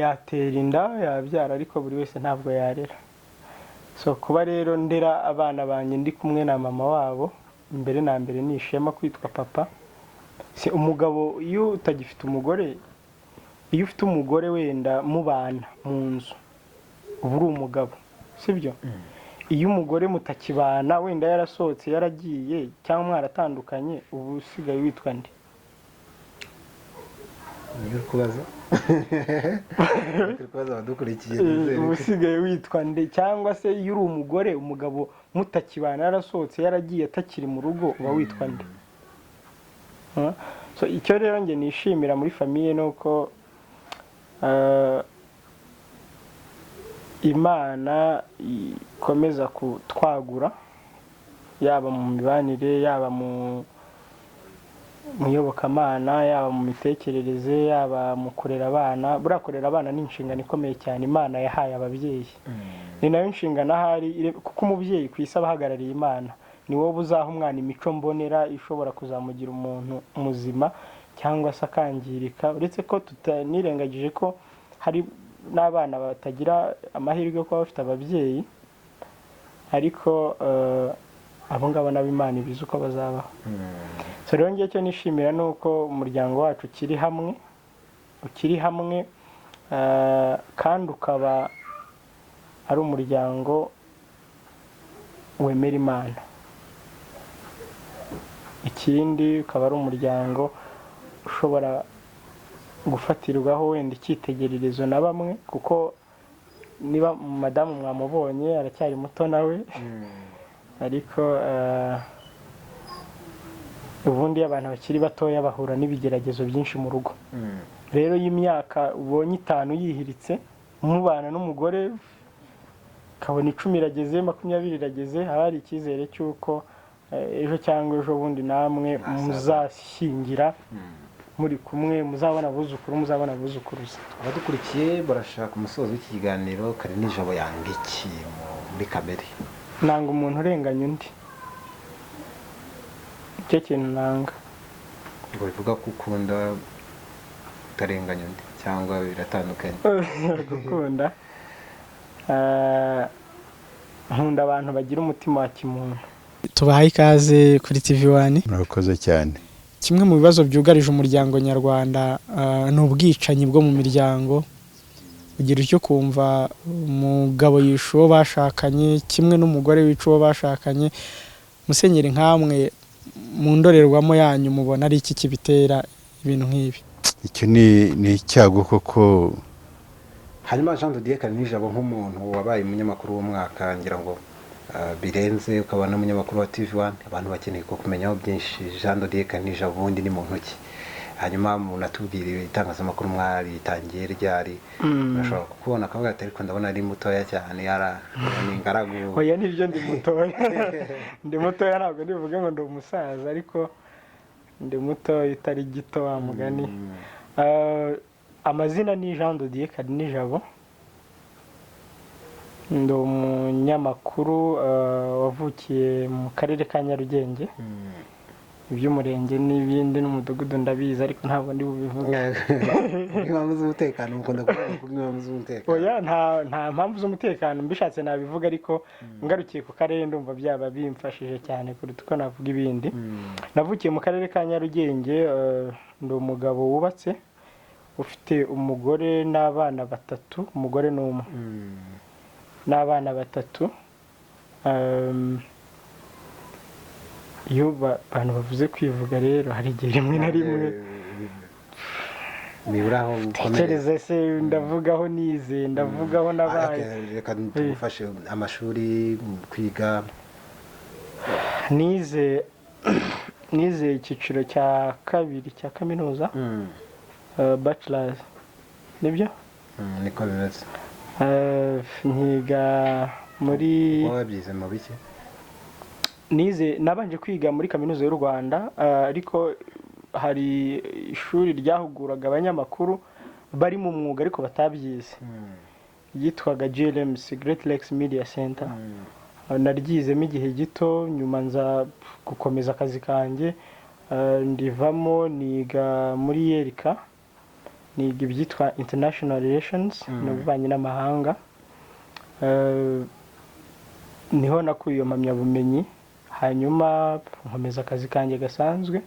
yatera inda yabyara ariko buri wese ntabwo yarera so kuba rero ndera abana banjye ndi kumwe na mama wabo mbere na mbere ni ishema kwitwa papa si umugabo iyo utagifite umugore iyo ufite umugore wenda mubana mu nzu uba uri umugabo sibyo iyo umugore mutakibana wenda yarasohotse yaragiye cyangwa mwaratandukanye ubu usigaye witwa nde niyo kubaza abadukurikiye ubu usigaye witwa nde cyangwa se iyo uri umugore umugabo mutakibana yarasohotse yaragiye atakiri mu rugo uba witwa nde so icyo rero njye nishimira muri famiye ni uko imana ikomeza kutwagura yaba mu mibanire yaba mu iyobokamana yaba mu mitekerereze yaba mu kurera abana buriya kurera abana ni inshingano ikomeye cyane imana yahaye ababyeyi ni nayo nshingano ahari kuko umubyeyi ku isi aba ahagarariye imana ni wowe uzaha umwana imico mbonera ishobora kuzamugira umuntu muzima cyangwa se akangirika uretse ko tutanirengagije ko hari n'abana batagira amahirwe yo kuba bafite ababyeyi ariko abo ngabo nabo imana ibizi uko bazabaho so rero ngiye cyo nishimira ni uko umuryango wacu ukiri hamwe kandi ukaba ari umuryango wemera imana ikindi ukaba ari umuryango ushobora gufatirwaho wenda icyitegererezo na bamwe kuko niba madamu mwamubonye aracyari muto nawe ariko ubundi abantu bakiri batoya bahura n'ibigeragezo byinshi mu rugo rero y'imyaka ubonye 5 yihiritse umubana n'umugore kabona 10 irageze 20 irageze haba hari icyizere cy'uko ejo cyangwa ejo bundi namwe muzashyingira muri kumwe muzabona abuzukuruza. abadukurikiye barashaka umusozo w'iki kiganiro Kalinijabo yanga iki muri kamere? Nanga umuntu urenganya undi, icyo kintu nanga. ngo bivuga ko ukunda utarenganya undi cyangwa biratandukanye? Gukunda nkunda abantu bagira umutima wa kimuntu. tubahaye ikaze kuri TV1. murakoze cyane. Kimwe mu bibazo byugarije umuryango nyarwanda ni ubwicanyi bwo mu miryango. Ugira icyo kumva umugabo yishe uwo bashakanye kimwe n'umugore wica uwo bashakanye. Musenyeri nkamwe mu ndorerwamo yanyu mubona ari iki kibitera ibintu nk'ibi? Icyo ni icyago koko. Hanyuma Jean de Dieu Kalinijabo nk'umuntu wabaye umunyamakuru w'umwaka, ngira ngo birenze ukabana umunyamakuru wa TV1, abantu bakeneye ko kumenyaho byinshi. Jean de Dieu Kalinijabo ubundi ni muntu ki? Hanyuma munatubwira itangazamakuru mwari tangiye ryari? Urashobora kubona akavuga ati ariko ndabona ari mutoya cyane, ni ingaragu. Oya nibyo ndi mutoya. Ndi mutoya ntabwo ndivuga ngo ndi umusaza, ariko ndi mutoya utari gito wa mugani. Amazina ni Jean de Dieu Kalinijabo. Ndi umunyamakuru wavukiye mu karere ka Nyarugenge. Iby'umurenge n'ibindi n'umudugudu ndabizi ariko ntabwo ndi bubivuge. Impamvu z'umutekano mukunda kuvuga impamvu z'umutekano? Oya nta mpamvu z'umutekano mbishatse nabivuga, ariko ngarukiye ku karere ndumva byaba bimfashije cyane kuruta uko navuga ibindi. Navukiye mu karere ka Nyarugenge. Ndi umugabo wubatse ufite umugore n'abana 3, umugore n'umwe n'abana 3. Iyo abantu bavuze kwivuga rero hari igihe rimwe na rimwe niburaho tekereza se ndavugaho nize, ndavugaho nabaye. Reka tugufashe amashuri kwiga. Nize icyiciro cya 2 cya kaminuza, bachelors. Nibyo? Niko bimeze. Nkiga muri wabyize mu biki? Nize nabanje kwiga muri kaminuza y'u Rwanda, ariko hari ishuri ryahuguraga abanyamakuru bari mu mwuga ariko batabyize. Yitwaga GLMC, Great Lakes Media Center. Naryizemo igihe gito, nyuma nza gukomeza akazi kanjye. Ndivamo niga muri Yerika, niga ibyitwa International Relations, n'ububanyi n'amahanga. Niho nakuye iyo mpamyabumenyi. Hanyuma nkomeza akazi kanjye gasanzwe.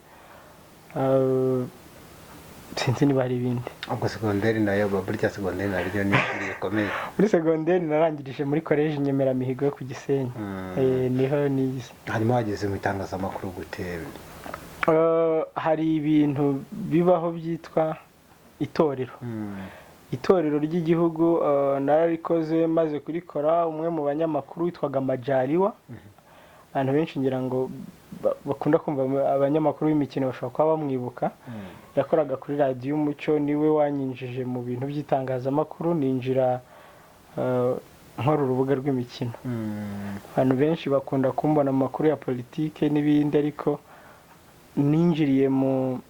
Sinzi niba hari ibindi. Ubwo segonderi nayo burya segonderi naryo ni rikomeye. Muri segonderi narangirije muri college Nyemeramihigo yo ku Gisenyi. Niho nize. Hanyuma wageze mu itangazamakuru gute? Hari ibintu bibaho byitwa itorero. Itorero ry'igihugu nararikoze, maze kurikora umwe mu banyamakuru witwaga Majaliwa. Abantu benshi ngira ngo bakunda kumva abanyamakuru b'imikino bashobora kuba bamwibuka. Yakoraga kuri radio Umucyo, niwe wanyinjije mu bintu by'itangazamakuru, ninjira nkora urubuga rw'imikino. Abantu benshi bakunda kumbona mu makuru ya politike n'ibindi, ariko ninjiriye mu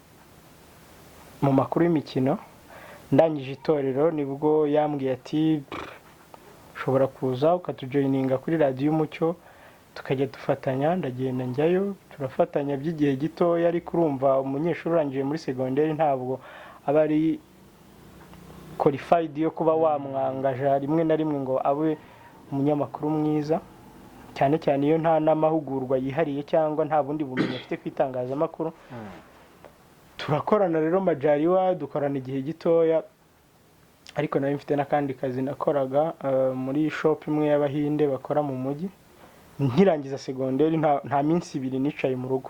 makuru y'imikino. Ndangije itorero nibwo yambwiye ati ushobora kuza ukatujoininga kuri radio Umucyo tukajya dufatanya. Ndagenda njyayo turafatanya by'igihe gito, ariko urumva umunyeshuri urangije muri segonderi ntabwo aba ari qualified yo kuba wamwangaje rimwe na rimwe ngo abe umunyamakuru mwiza, cyane cyane iyo nta n'amahugurwa yihariye cyangwa nta bundi bumenyi afite kwitangazamakuru. Turakorana rero Majaliwa, dukorana igihe gitoya, ariko nari mfite n'akandi kazi nakoraga muri shop imwe y'Abahinde bakora mu mujyi. Nkirangiza segonderi nta minsi 2 nicaye mu rugo.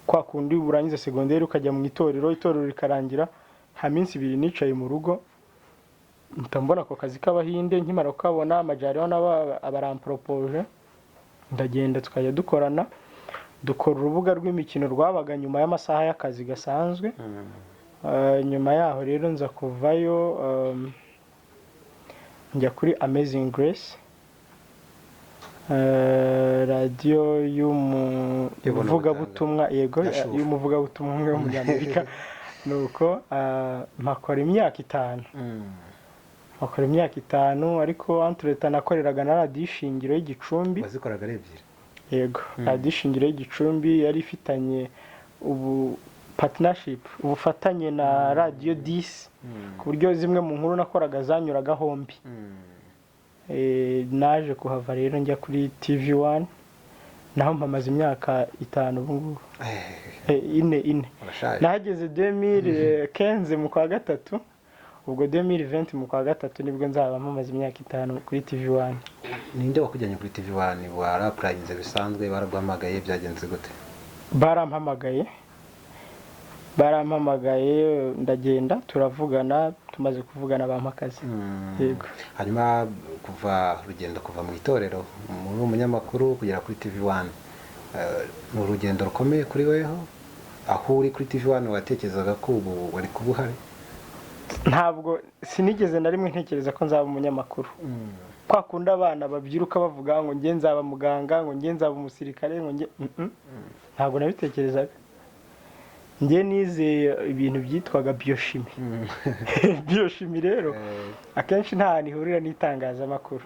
Kwa kundi urangiza segonderi ukajya mu itorero rikarangira, nta minsi 2 nicaye mu rugo. Ntambona ako kazi k'Abahinde, nkimara kukabona Majaliwa n'aba abarampropoje, ndagenda tukajya dukorana. Dukora urubuga rw'imikino rwabaga nyuma y'amasaha y'akazi gasanzwe. Nyuma yaho rero nza kuvayo njya kuri Amazing Grace, radiyo y'umuvugabutumwa, yego y'umuvugabutumwa umwe w'umunyamerika. Nuko mpakora imyaka 5, ariko entre nakoreraga na radiyo ishingiro y'Igicumbi. wazikoraga ari ebyiri? Yego, radiyo ishingiro y'Igicumbi yari ifitanye partnership, ubufatanye na radiyo 10, ku buryo zimwe mu nkuru nakoraga zanyuraga hombi. Naje kuhava rero njya kuri TV1, naho mpamaze imyaka 5 ubu ngubu. ine. Nahageze 2015 mu kwa gatatu, ubwo 2020 mu kwa gatatu nibwo nzaba mpamaze imyaka 5 kuri TV1. Ninde wakujyanye kuri TV1? Warapurayinze bisanzwe, baraguhamagaye, byagenze gute? Barampamagaye ndagenda, turavugana, tumaze kuvugana bampakazi. Yego. Hanyuma kuva mu itorero muri umunyamakuru kugera kuri TV1, ni urugendo rukomeye kuri weho? Aho uri kuri TV1 watekerezaga ko ubu wari kuba uhari? Ntabwo sinigeze na rimwe ntekereza ko nzaba umunyamakuru. Kwa kundi abana babyiruka bavuga ngo nge nzaba muganga, ngo nge nzaba umusirikare, ngo nge ntabwo nabitekerezaga. Nge nize ibintu byitwaga biochimie. Biochimie rero akenshi nta nihurira n'itangazamakuru.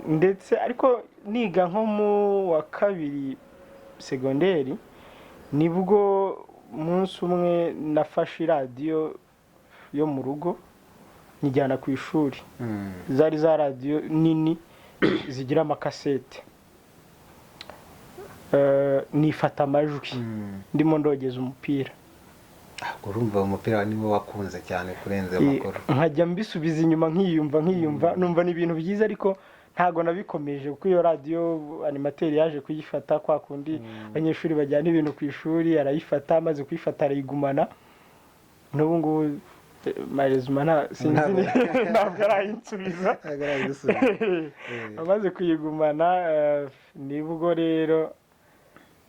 Ndetse ariko niga nko mu wa 2 segonderi, nibwo umunsi umwe nafashe radiyo yo mu rugo njyana ku ishuri. Zari za radiyo nini zigira amakasete. Nifata amajwi ndimo ndogeza umupira. Urumva umupira niwo wakunze cyane kurenza amakuru? Nkajya mbisubiza inyuma nkiyumva numva ni ibintu byiza, ariko ntago nabikomeje kuko iyo radiyo animateri yaje kuyifata, kwa kundi abanyeshuri bajyana ibintu ku ishuri, arayifata, amaze kuyifata arayigumana. N'ubu ngubu marezuma sinzi ntabwo arayinsubiza. Amaze kuyigumana, nibwo rero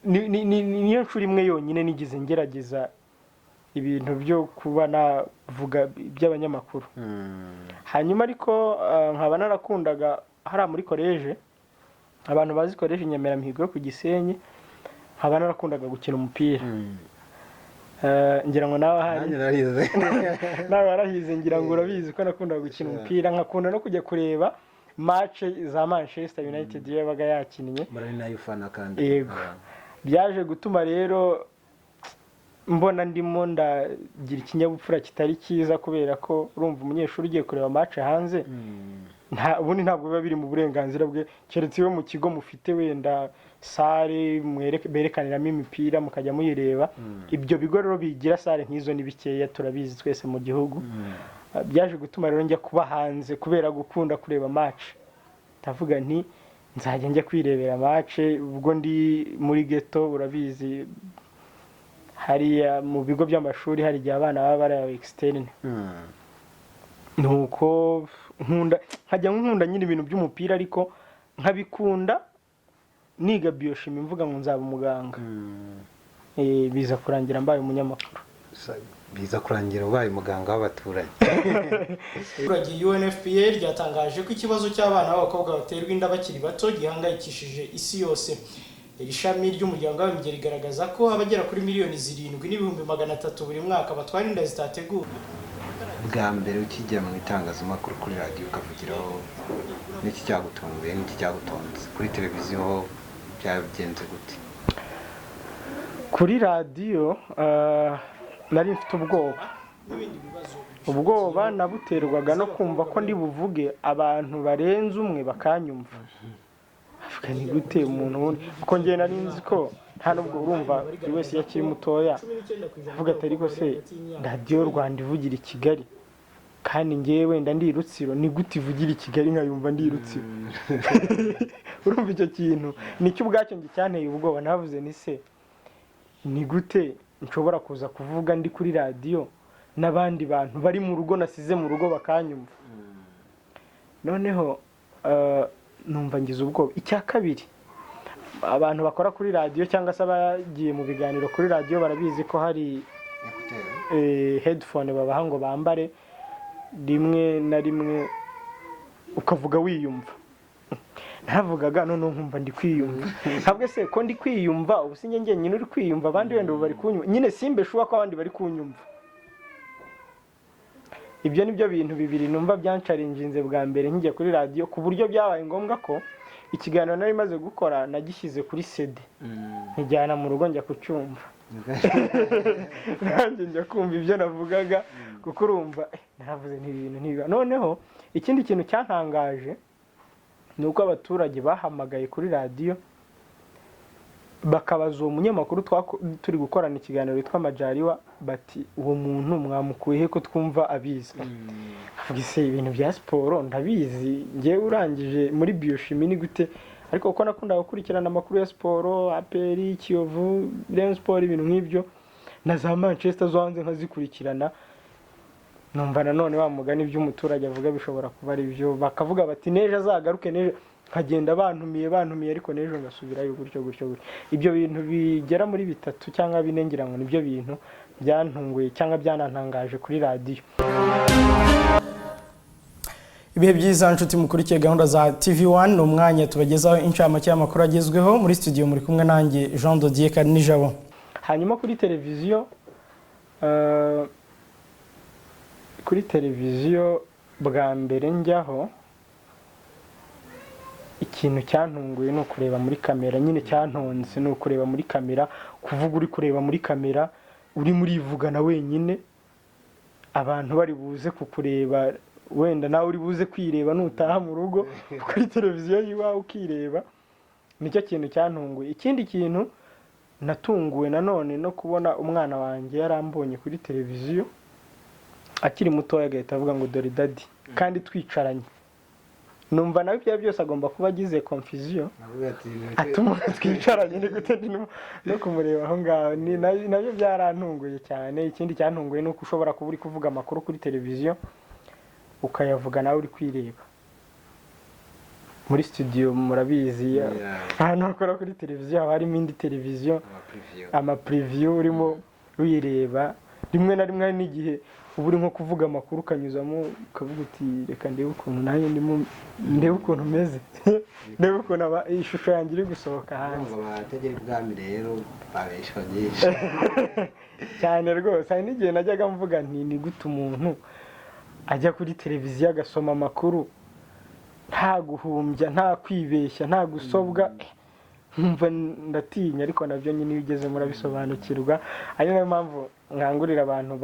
niyo nshuro imwe yonyine nigize ngerageza ibintu byo kuba navuga by'abanyamakuru. Hanyuma ariko nkaba narakundaga hariya muri koleje, abantu bazi koleje Nyameramihigo yo ku Gisenyi, nkaba narakundaga gukina umupira. Ngira ngo nawe ahari nawe warahize, ngira ngo urabizi ko nakundaga gukina umupira, nkakunda no kujya kureba match za Manchester United yabaga yakinnye. Marani nayo ufana kandi. Yego. Byaje gutuma rero mbona ndimo ndagira ikinyabupfura kitari cyiza, kubera ko urumva umunyeshuri ugiye kureba match hanze, ubundi ntabwo biba biri mu burenganzira bwe, keretse iyo mu kigo mufite wenda sare berekaniramo imipira mukajya muyireba. Ibyo bigo rero bigira sare nk'izo ni bikeya, turabizi twese mu gihugu. Byaje gutuma rero njya kuba hanze kubera gukunda kureba match. Ndavuga nti nzajya njya kwirebera match. Ubwo ndi muri ghetto, urabizi hariya mu bigo by'amashuri hari igihe abana baba bari externe. Nuko nkunda nyine ibintu by'umupira, ariko nkabikunda niga biochimie, mvuga ngo nzaba umuganga. Biza kurangira mbaye umunyamakuru. Biza kurangira ubaye umuganga w'abaturage. UNFPA ryatangaje ko ikibazo cy'abana b'abakobwa baterwa inda bakiri bato gihangayikishije isi yose. Iri shami ry'umuryango w'abimbye rigaragaza ko abagera kuri miliyoni 7,300 buri mwaka batwara inda zitateguwe. Bwa mbere ukijya mu itangazamakuru kuri radiyo ukavugiraho, n'iki cyagutunguye, n'iki cyagutonze? Kuri televiziyo byagenze gute? Kuri radiyo nari mfite ubwoba nabuterwaga no kumva ko ndi buvuge abantu barenze umwe bakanyumva. Avuga ni gute umuntu kuko ngiye nari nzi ko nta nubwo urumva buri wese yakiri mutoya avuga ati ariko se radiyo Rwanda ivugira i Kigali kandi ngiye wenda ndi Rutsiro, ni gute ivugira i Kigali nkayumva ndi Rutsiro? Urumva icyo kintu nicyo ubwacyo cyanteye ubwoba. Navuze ni se ni gute nshobora kuza kuvuga ndi kuri radiyo n'abandi bantu bari mu rugo nasize mu rugo bakanyumva? Noneho numva ngize ubwoba. Icya kabiri, abantu bakora kuri radiyo cyangwa se abagiye mu biganiro kuri radiyo barabizi ko hari headphone babaha ngo bambare. rimwe na rimwe ukavuga wiyumva, ntavugaga none nkumva ndi kwiyumva, ntabwo se ko ndi kwiyumva ubu sinjye njyenyine uri kwiyumva, abandi wenda bari kunyumva, nyine simbeshuwa ko abandi bari kunyumva. Ibyo nibyo bintu bibiri numva byancaringinze bwa mbere nkijya kuri radio, ku buryo byabaye ngombwa ko ikiganiro nari maze gukora nagishyize kuri CD nkijyana mu rugo njya kucyumva. Nanjye njya kumva ibyo navugaga, kuko urumva naravuze n'ibintu ntibiba. Noneho ikindi kintu cyantangaje ni uko abaturage bahamagaye kuri radio bakabaza uwo munyamakuru turi gukorana ikiganiro witwa Majaliwa, bati uwo muntu mwamukuye ko twumva abizi. Afugise ibintu bya siporo ndabizi, ngiye urangije muri biochimie ni gute, ariko uko nakunda gukurikirana amakuru ya siporo, APR, Kiyovu, Rayon Sport, ibintu nk'ibyo na za Manchester zo hanze nkazikurikirana, numva nanone wa mugani by'umuturage avuga bishobora kuba ari byo, bakavuga bati neje azagaruke, neje nkagenda bantumiye ariko nejo ngasubirayo gutyo. Ibyo bintu bigera muri 3 cyangwa 4 ngira ngo nibyo bintu byantunguye cyangwa byanantangaje kuri radio. Ibihe byiza nshuti mukurikiye gahunda za TV1, umwanya tubagezaho incamake y'amakuru agezweho. Muri studio muri kumwe nanjye Jean de Dieu Kalinijabo. Hanyuma kuri televiziyo bwa mbere njyaho, ikintu cyantunguye no kureba muri kamera, nyine cyantonze no kureba muri kamera, kuvuga uri kureba muri kamera, uri muri ivugana wenyine, abantu bari buze kukureba, wenda nawe uri buze kwireba nutaha mu rugo kuri televiziyo yiwawe ukireba. Nicyo kintu cyantunguye. Ikindi kintu natunguwe nanone no kubona umwana wanjye yarambonye kuri televiziyo akiri muto, agahita avuga ngo dore daddy, kandi twicaranye. Numva nawe ibyo byose agomba kuba agize confusion, atuma twicaranye ni gute no kumureba aho ngaho, ni nabyo byarantunguye cyane. Ikindi cyantunguye nuko ushobora kuba uri kuvuga amakuru kuri televiziyo ukayavuga nawe uri kwireba muri studio. Murabizi ahantu hakora kuri televiziyo haba harimo indi televiziyo, ama preview urimo uyireba. Rimwe na rimwe n'igihe ubu uri nko kuvuga amakuru ukanyuzamo ukavuga uti reka ndebe ukuntu nayo ndebe ukuntu meze, ndebe ukuntu ishusho yanjye iri gusohoka hanze. Abategera ubwami rero babeshwa byinshi cyane rwose. Hari n'igihe najyaga mvuga nti ni gute umuntu ajya kuri televiziyo agasoma amakuru nta guhumbya, nta kwibeshya, nta gusobwa. Nkumva ndatinya, ariko nabyo nyine bigeze murabisobanukirwa. Ari nayo mpamvu nkangurira abantu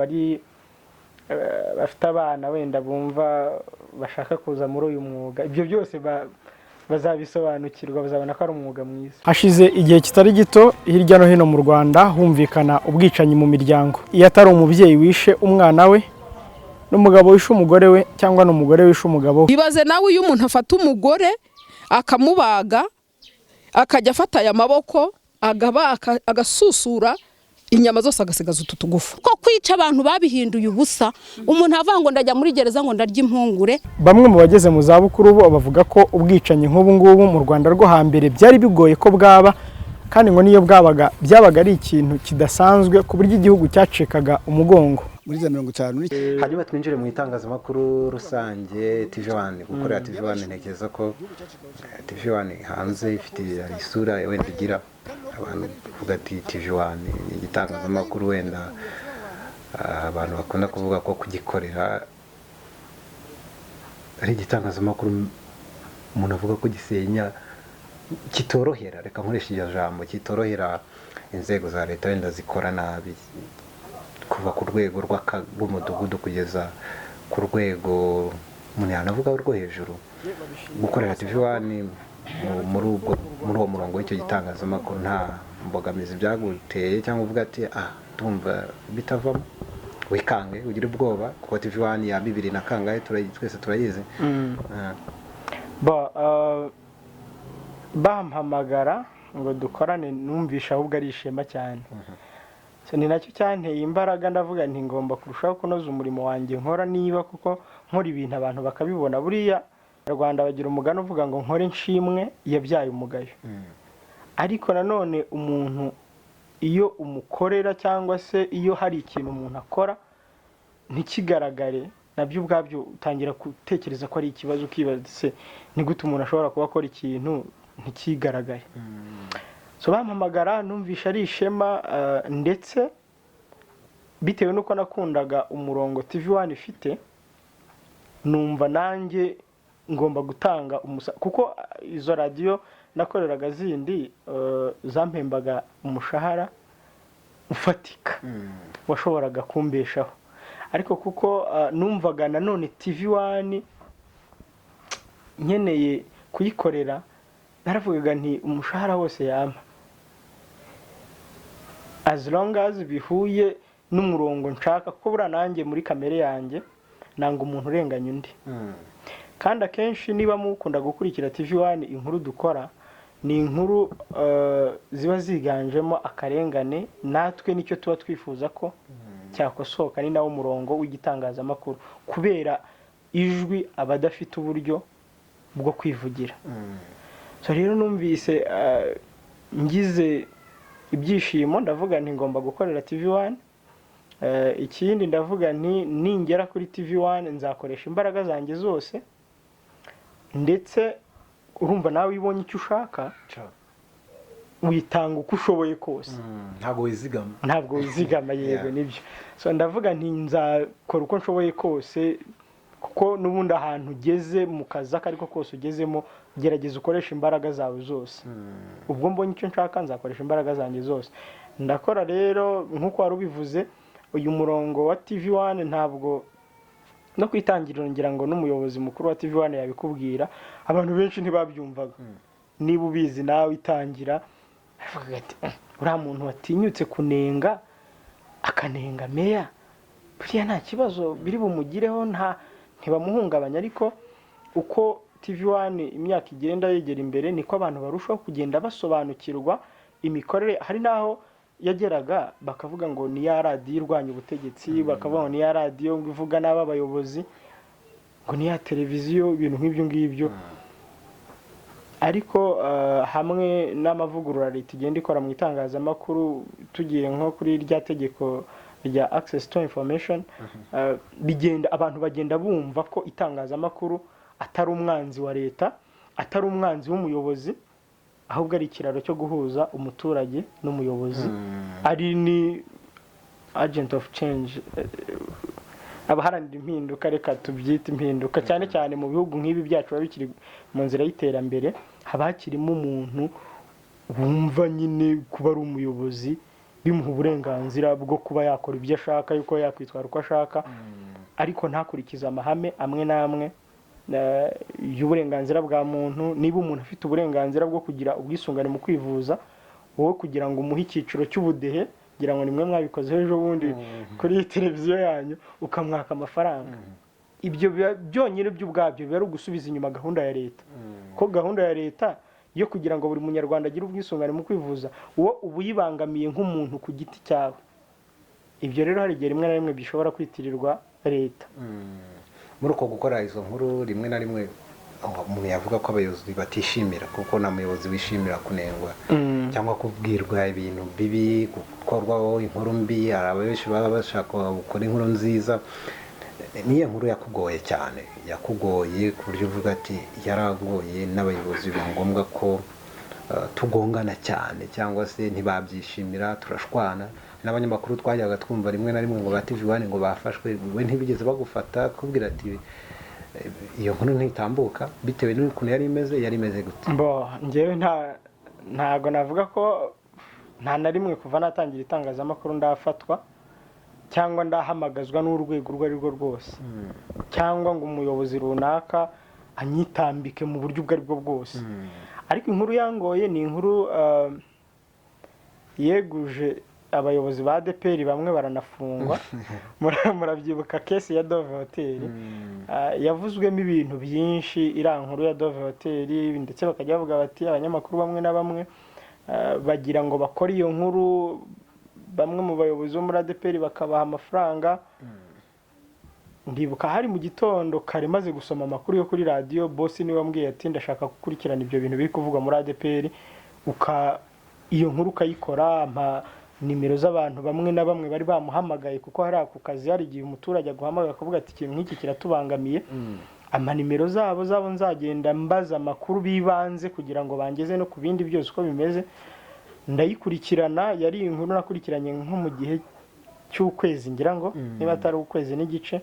bafite abana wenda bumva bashaka kuza muri uyu mwuga, ibyo byose bazabisobanukirwa, bazabona ko ari umwuga mwiza. Hashize igihe kitari gito hirya no hino mu Rwanda humvikana ubwicanyi mu miryango. Iyo atari umubyeyi wishe umwana we, n'umugabo wishe umugore we, cyangwa n'umugore wishe umugabo we. Ibaze nawe iyo umuntu afata umugore akamubaga, akajya afata aya maboko agasusura inyama zose agasigaza utu tugufa. Ko kwica abantu babihinduye ubusa, umuntu avuga ngo ndajya muri gereza ngo ndarya impungure. Bamwe mu bageze mu zabukuru bo bavuga ko ubwicanyi nk'ubu ngubu mu Rwanda rwo hambere byari bigoye ko bwaba, kandi ngo niyo bwabaga ari ikintu kidasanzwe ku buryo igihugu cyacikaga umugongo. Muri za 50. Hanyuma twinjire mu itangazamakuru rusange TV1. Gukorera TV1 ntekereza ko TV1 hanze ifite isura wenda igira abantu kuvuga ati TV1 ni igitangazamakuru wenda abantu bakunda kuvuga ko kugikorera ari igitangazamakuru umuntu avuga ko gisenya, kitorohera, reka nkoresha iryo jambo, kitorohera inzego za leta wenda zikora nabi, kuva ku rwego rw'umudugudu kugeza ku rwego umuntu yanavuga rwo hejuru. Gukorera TV1 muri uwo murongo w'icyo gitangazamakuru nta mbogamizi byaguteye, cyangwa uvuga ati tumva bitavamo wikange ugira ubwoba, kuko TV1 ya 2000 na kangahe twese turayizi. Bampamagara ngo dukorane, numvisha ahubwo ari ishema cyane. Ni nacyo cyanteye imbaraga, ndavuga nti ngomba kurushaho kunoza umurimo wanjye nkora, niba kuko nkora ibintu abantu bakabibona. Buriya Rwanda bagira umugani uvuga ngo nkore nshimwe yabyaye umugayo. Ariko nanone umuntu iyo umukorera cyangwa se iyo hari ikintu umuntu akora ntikigaragare, nabyo ubwabyo utangira gutekereza ko ari ikibazo, ukibaza se ni gute umuntu ashobora kuba akora ikintu ntikigaragare. So bampamagara numvisha ari ishema, ndetse bitewe nuko nakundaga umurongo TV1 ifite, numva nanjye ngomba gutanga kuko izo radio nakoreraga zindi zampembaga umushahara ufatika washoboraga kumbeshaho, ariko kuko numvaga nanone TV1 nkeneye kuyikorera, naravugaga nti umushahara wose yampa as long as bihuye n'umurongo nshaka, kuko bura nanjye muri kamere yanjye nanga umuntu urenganya undi. Kandi akenshi niba mukunda gukurikira TV1 inkuru dukora ni inkuru ziba ziganjemo akarengane, natwe nicyo tuba twifuza ko cyakosoka, ni nawo murongo w'igitangazamakuru, kubera ijwi abadafite uburyo bwo kwivugira. So rero numvise ngize ibyishimo, ndavuga nti ngomba gukorera TV1. Ikindi ndavuga nti ningera kuri TV1 nzakoresha imbaraga zanjye zose, ndetse urumva nawe ibonye icyo ushaka witanga uko ushoboye kose, ntabwo wizigama yego nibyo. So ndavuga nti nzakora uko nshoboye kose, kuko n'ubundi ahantu ugeze mu kazi ariko kose ugezemo, gerageza ukoresha imbaraga zawe zose. Ubwo mbonye icyo nshaka nzakoresha imbaraga zanjye zose, ndakora. Rero nk'uko wari ubivuze, uyu murongo wa TV1 ntabwo no kwitangirira, ngira ngo n'umuyobozi mukuru wa TV1 yabikubwira, abantu benshi ntibabyumvaga. Niba ubizi nawe itangira avuga ati uriya muntu watinyutse kunenga akanenga meya, buriya nta kibazo biri bumugireho, ntibamuhungabanya. Ariko uko TV1 imyaka igenda yegera imbere, niko abantu barushaho kugenda basobanukirwa imikorere. Hari naho yageraga bakavuga ngo ni ya radio irwanya ubutegetsi, bakavuga ngo ni ya radio ngo ivuga n'aba bayobozi, ngo ni ya televiziyo, ibintu nk'ibyo ngibyo. Ariko hamwe n'amavugurura leta igenda ikora mu itangazamakuru, tugiye nko kuri rya tegeko rya access to information, bigenda abantu bagenda bumva ko itangazamakuru atari umwanzi wa leta, atari umwanzi w'umuyobozi, ahubwo ari ikiraro cyo guhuza umuturage n'umuyobozi, ari ni agent of change, abaharanira impinduka, reka tubyita impinduka. Cyane cyane mu bihugu nk'ibi byacu bikiri mu nzira y'iterambere, haba hakirimo umuntu wumva nyine kuba ari umuyobozi bimuha uburenganzira bwo kuba yakora ibyo ashaka, yuko yakwitwara uko ashaka, ariko ntakurikiza amahame amwe n'amwe y'uburenganzira bwa muntu. Niba umuntu afite uburenganzira bwo kugira ubwisungane mu kwivuza, wowe kugira ngo umuhe icyiciro cy'ubudehe, kugira ngo nimwe mwabikoze ejo bundi kuri televiziyo yanyu, ukamwaka amafaranga, ibyo byonyine by'ubwabyo biba ari ugusubiza inyuma gahunda ya leta. Ko gahunda ya leta yo kugira ngo buri munyarwanda agire ubwisungane mu kwivuza, uwo ubuyibangamiye nk'umuntu ku giti cyawe. Ibyo rero hari igihe rimwe na rimwe bishobora kwitirirwa leta. Muri uko gukora izo nkuru, rimwe na rimwe umuntu yavuga ko abayobozi batishimira, kuko nta muyobozi wishimira kunengwa cyangwa kubwirwa ibintu bibi, gukorwaho inkuru mbi. Hari abenshi baba bashaka gukora inkuru nziza. Niyo nkuru yakugoye cyane, yakugoye ku buryo uvuga ati yaragoye n'abayobozi, biba ngombwa ko tugongana cyane, cyangwa se ntibabyishimira, turashwana. N'abanyamakuru twajyaga twumva rimwe na rimwe ngo ba TV1 ngo bafashwe, we ntibigeze bagufata kubwira ati iyo nkuru ntitambuka, bitewe n'ukuntu yari imeze gute? Njyewe ntago navuga ko nta na rimwe kuva natangira itangazamakuru ndafatwa cyangwa ndahamagazwa n'urwego urwo ari rwo rwose, cyangwa ngo umuyobozi runaka anyitambike mu buryo ubwo ari bwo bwose. Ariko inkuru yangoye ni inkuru yeguje abayobozi ba ADPR, bamwe baranafungwa. Murabyibuka kesi ya Dove Hotel, yavuzwemo ibintu byinshi, iriya nkuru ya Dove Hotel, ndetse bakajya bavuga bati abanyamakuru bamwe na bamwe bagira ngo bakore iyo nkuru, bamwe mu bayobozi bo muri ADPR bakabaha amafaranga. Ndibuka hari mu gitondo kare maze gusoma amakuru yo kuri radio, boss niwe wambwiye ati ndashaka gukurikirana ibyo bintu biri kuvuga muri ADPR, iyo nkuru ukayikora, nimero z'abantu bamwe na bamwe bari bamuhamagaye, kuko hari ako kazi hari igihe umuturage aguhamagara akavuga ati ikintu nk'iki kiratubangamiye, amanimero zabo nzagenda mbaza amakuru bibanze kugira ngo bangeze no ku bindi byose uko bimeze. Ndayikurikirana, yari inkuru nakurikiranye nko mu gihe cy'ukwezi ngira ngo niba atari ukwezi n'igice.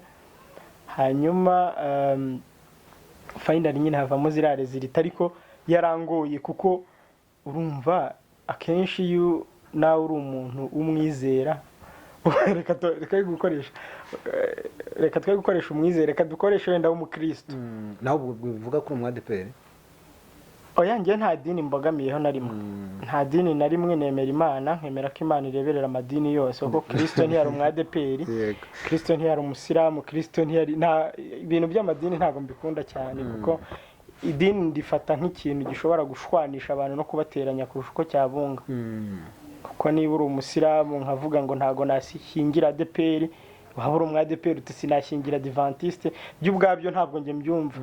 Hanyuma finally nyine havamo zirare zirita, ariko yarangoye kuko urumva akenshi iyo nawe uri umuntu umwizera reka twe gukoresha umwizera, reka dukoreshe wenda w'umukristo. nawe bivuga ko umwadeperi? Oya, njye nta dini mbogamiyeho na rimwe, nta dini na rimwe, nemera Imana, nkemera ko Imana ireberera amadini yose, kuko Kristo ntiyari umwadeperi, Kristo ntiyari umusilamu, Kristo ntiyari ibintu by'amadini ntabwo mbikunda cyane, kuko idini ndifata nk'ikintu gishobora gushwanisha abantu no kubateranya kurusha uko cyabunga. Kuko niba uri umusilamu nkavuga ngo ntago nashyingira adeperi, waba uri umwadeperi uti sinashyingira adventiste, byo ubwabyo ntabwo njye mbyumva.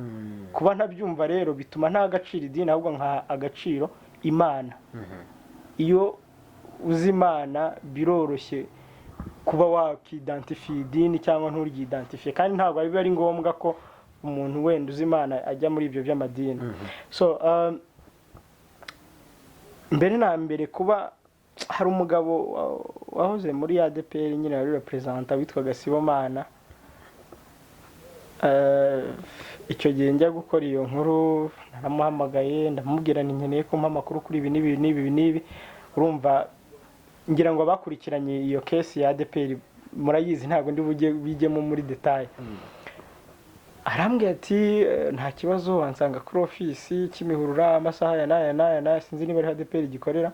Kuba ntabyumva rero bituma nta gaciro idini, ahubwo nka agaciro Imana. Iyo uzi Imana biroroshye kuba wakidantifiye idini cyangwa nturyidantifiye, kandi ntabwo biba ari ngombwa ko umuntu wenda uzi Imana ajya muri ibyo by'amadini. So mbere na mbere kuba hari umugabo wahoze muri ADPR nyine wari representa witwaga Sibomana, icyo gihe njya gukora iyo nkuru naramuhamagaye ndamubwira nkeneye ko mpa amakuru kuri ibi n'ibi. Urumva ngira ngo abakurikiranye iyo case ya ADPR murayizi, ntabwo ndi bijyemo muri detail. Arambwira ati nta kibazo, wansanga kuri ofisi Kimihurura amasaha ya naya sinzi niba ari ADPR gikorera.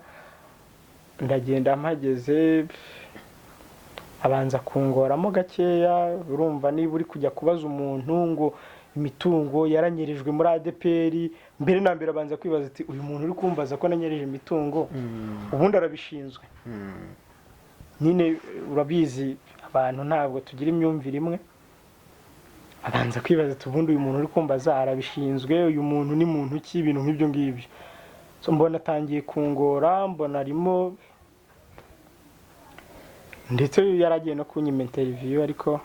Ndagenda mpageze abanza kungoramo gakeya. Urumva niba uri kujya kubaza umuntu ngo imitungo yaranyirijwe muri ADPR, mbere na mbere abanza kwibaza ati uyu muntu uri kumbaza ko nanyirije imitungo ubundi arabishinzwe. Nyine urabizi abantu ntabwo tugira imyumvire imwe, abanza kwibaza ati ubundi uyu muntu uri kumbaza arabishinzwe, uyu muntu ni muntu ki, ibintu nk'ibyo ngibyo. So mbona atangiye kungora, mbona arimo ndetse yaragiye no kunyima interview, ariko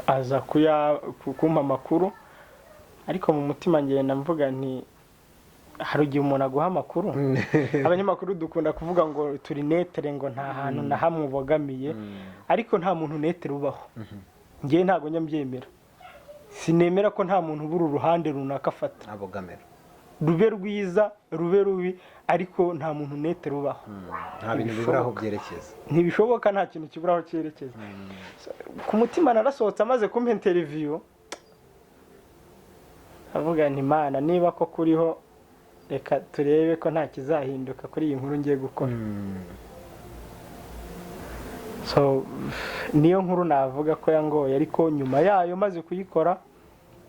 aza kumpa amakuru. Ariko mu mutima ngenda mvuga nti hari igihe umuntu aguha amakuru, abanyamakuru dukunda kuvuga ngo turi netere, ngo nta hantu na hamwe ubogamiye, ariko nta muntu netere ubaho. Ngiye ntabwo nyambyemera, sinemera ko nta muntu ubura uruhande runaka afata, abogamera rube rwiza rube rubi, ariko nta muntu netere ubaho. Nta bintu biburaho byerekeza, ntibishoboka, nta kintu kiburaho cyerekeza. Ku mutima narasohotse amaze kumpa interview, avuga nti Imana niba ko kuriho, reka turebe ko nta kizahinduka kuri iyi nkuru ngiye gukora. So niyo nkuru navuga ko yangoye, ariko nyuma yayo maze kuyikora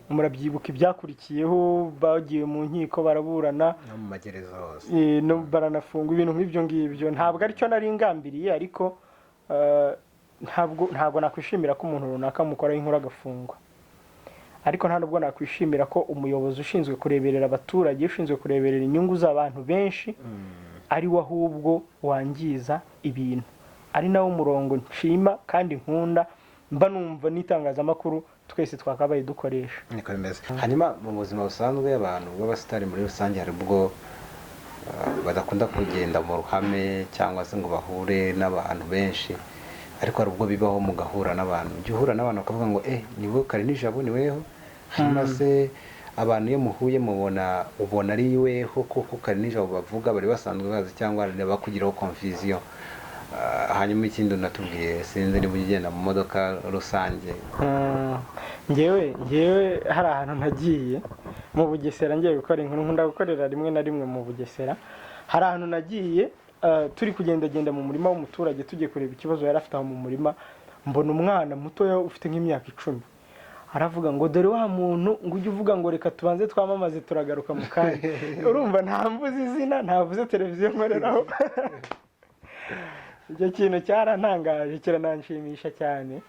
murabyibuka ibyakurikiyeho, bagiye mu nkiko baraburana no mu magereza hose, no baranafunga, ibintu nk'ibyo ngibyo. Ntabwo aricyo nari ngambiriye, ariko ntabwo nakwishimira ko umuntu runaka mukora inkuru agafungwa, ariko ntabwo nakwishimira ko umuyobozi ushinzwe kureberera abaturage, ushinzwe kureberera inyungu z'abantu benshi, ari we ahubwo wangiza ibintu. Ari nawo murongo nshima kandi nkunda, mba numva n'itangazamakuru twese twakabaye dukoresha. Niko bimeze. Hanyuma mu buzima busanzwe abantu b'abasitari muri rusange hari ubwo badakunda kugenda mu ruhame cyangwa se ngo bahure n'abantu benshi, ariko hari ubwo bibaho mugahura n'abantu, ujya uhura n'abantu bakavuga ngo niwe Kalinijabo, ni weho. Hanyuma se abantu iyo muhuye ubona ari weho kuko Kalinijabo bavuga bari basanzwe bazi, cyangwa bakugiraho confusion. Hanyuma ikindi natubwiye, sinzi niba ugenda mu modoka rusange. Ngewe hari ahantu nagiye mu Bugesera ngiye gukora inkuru, nkunda gukorera rimwe na rimwe mu Bugesera. Hari ahantu nagiye turi kugendagenda mu murima w'umuturage tugiye kureba ikibazo yari afite aho mu murima, mbona umwana mutoya ufite nk'imyaka 10 aravuga ngo dore wa muntu ngo ujye uvuga ngo reka tubanze twamamaze turagaruka mu kanya. Urumva ntamvuze izina, ntavuze televiziyo nkoreraho. Icyo kintu cyarantangaje, kirananshimisha cyane.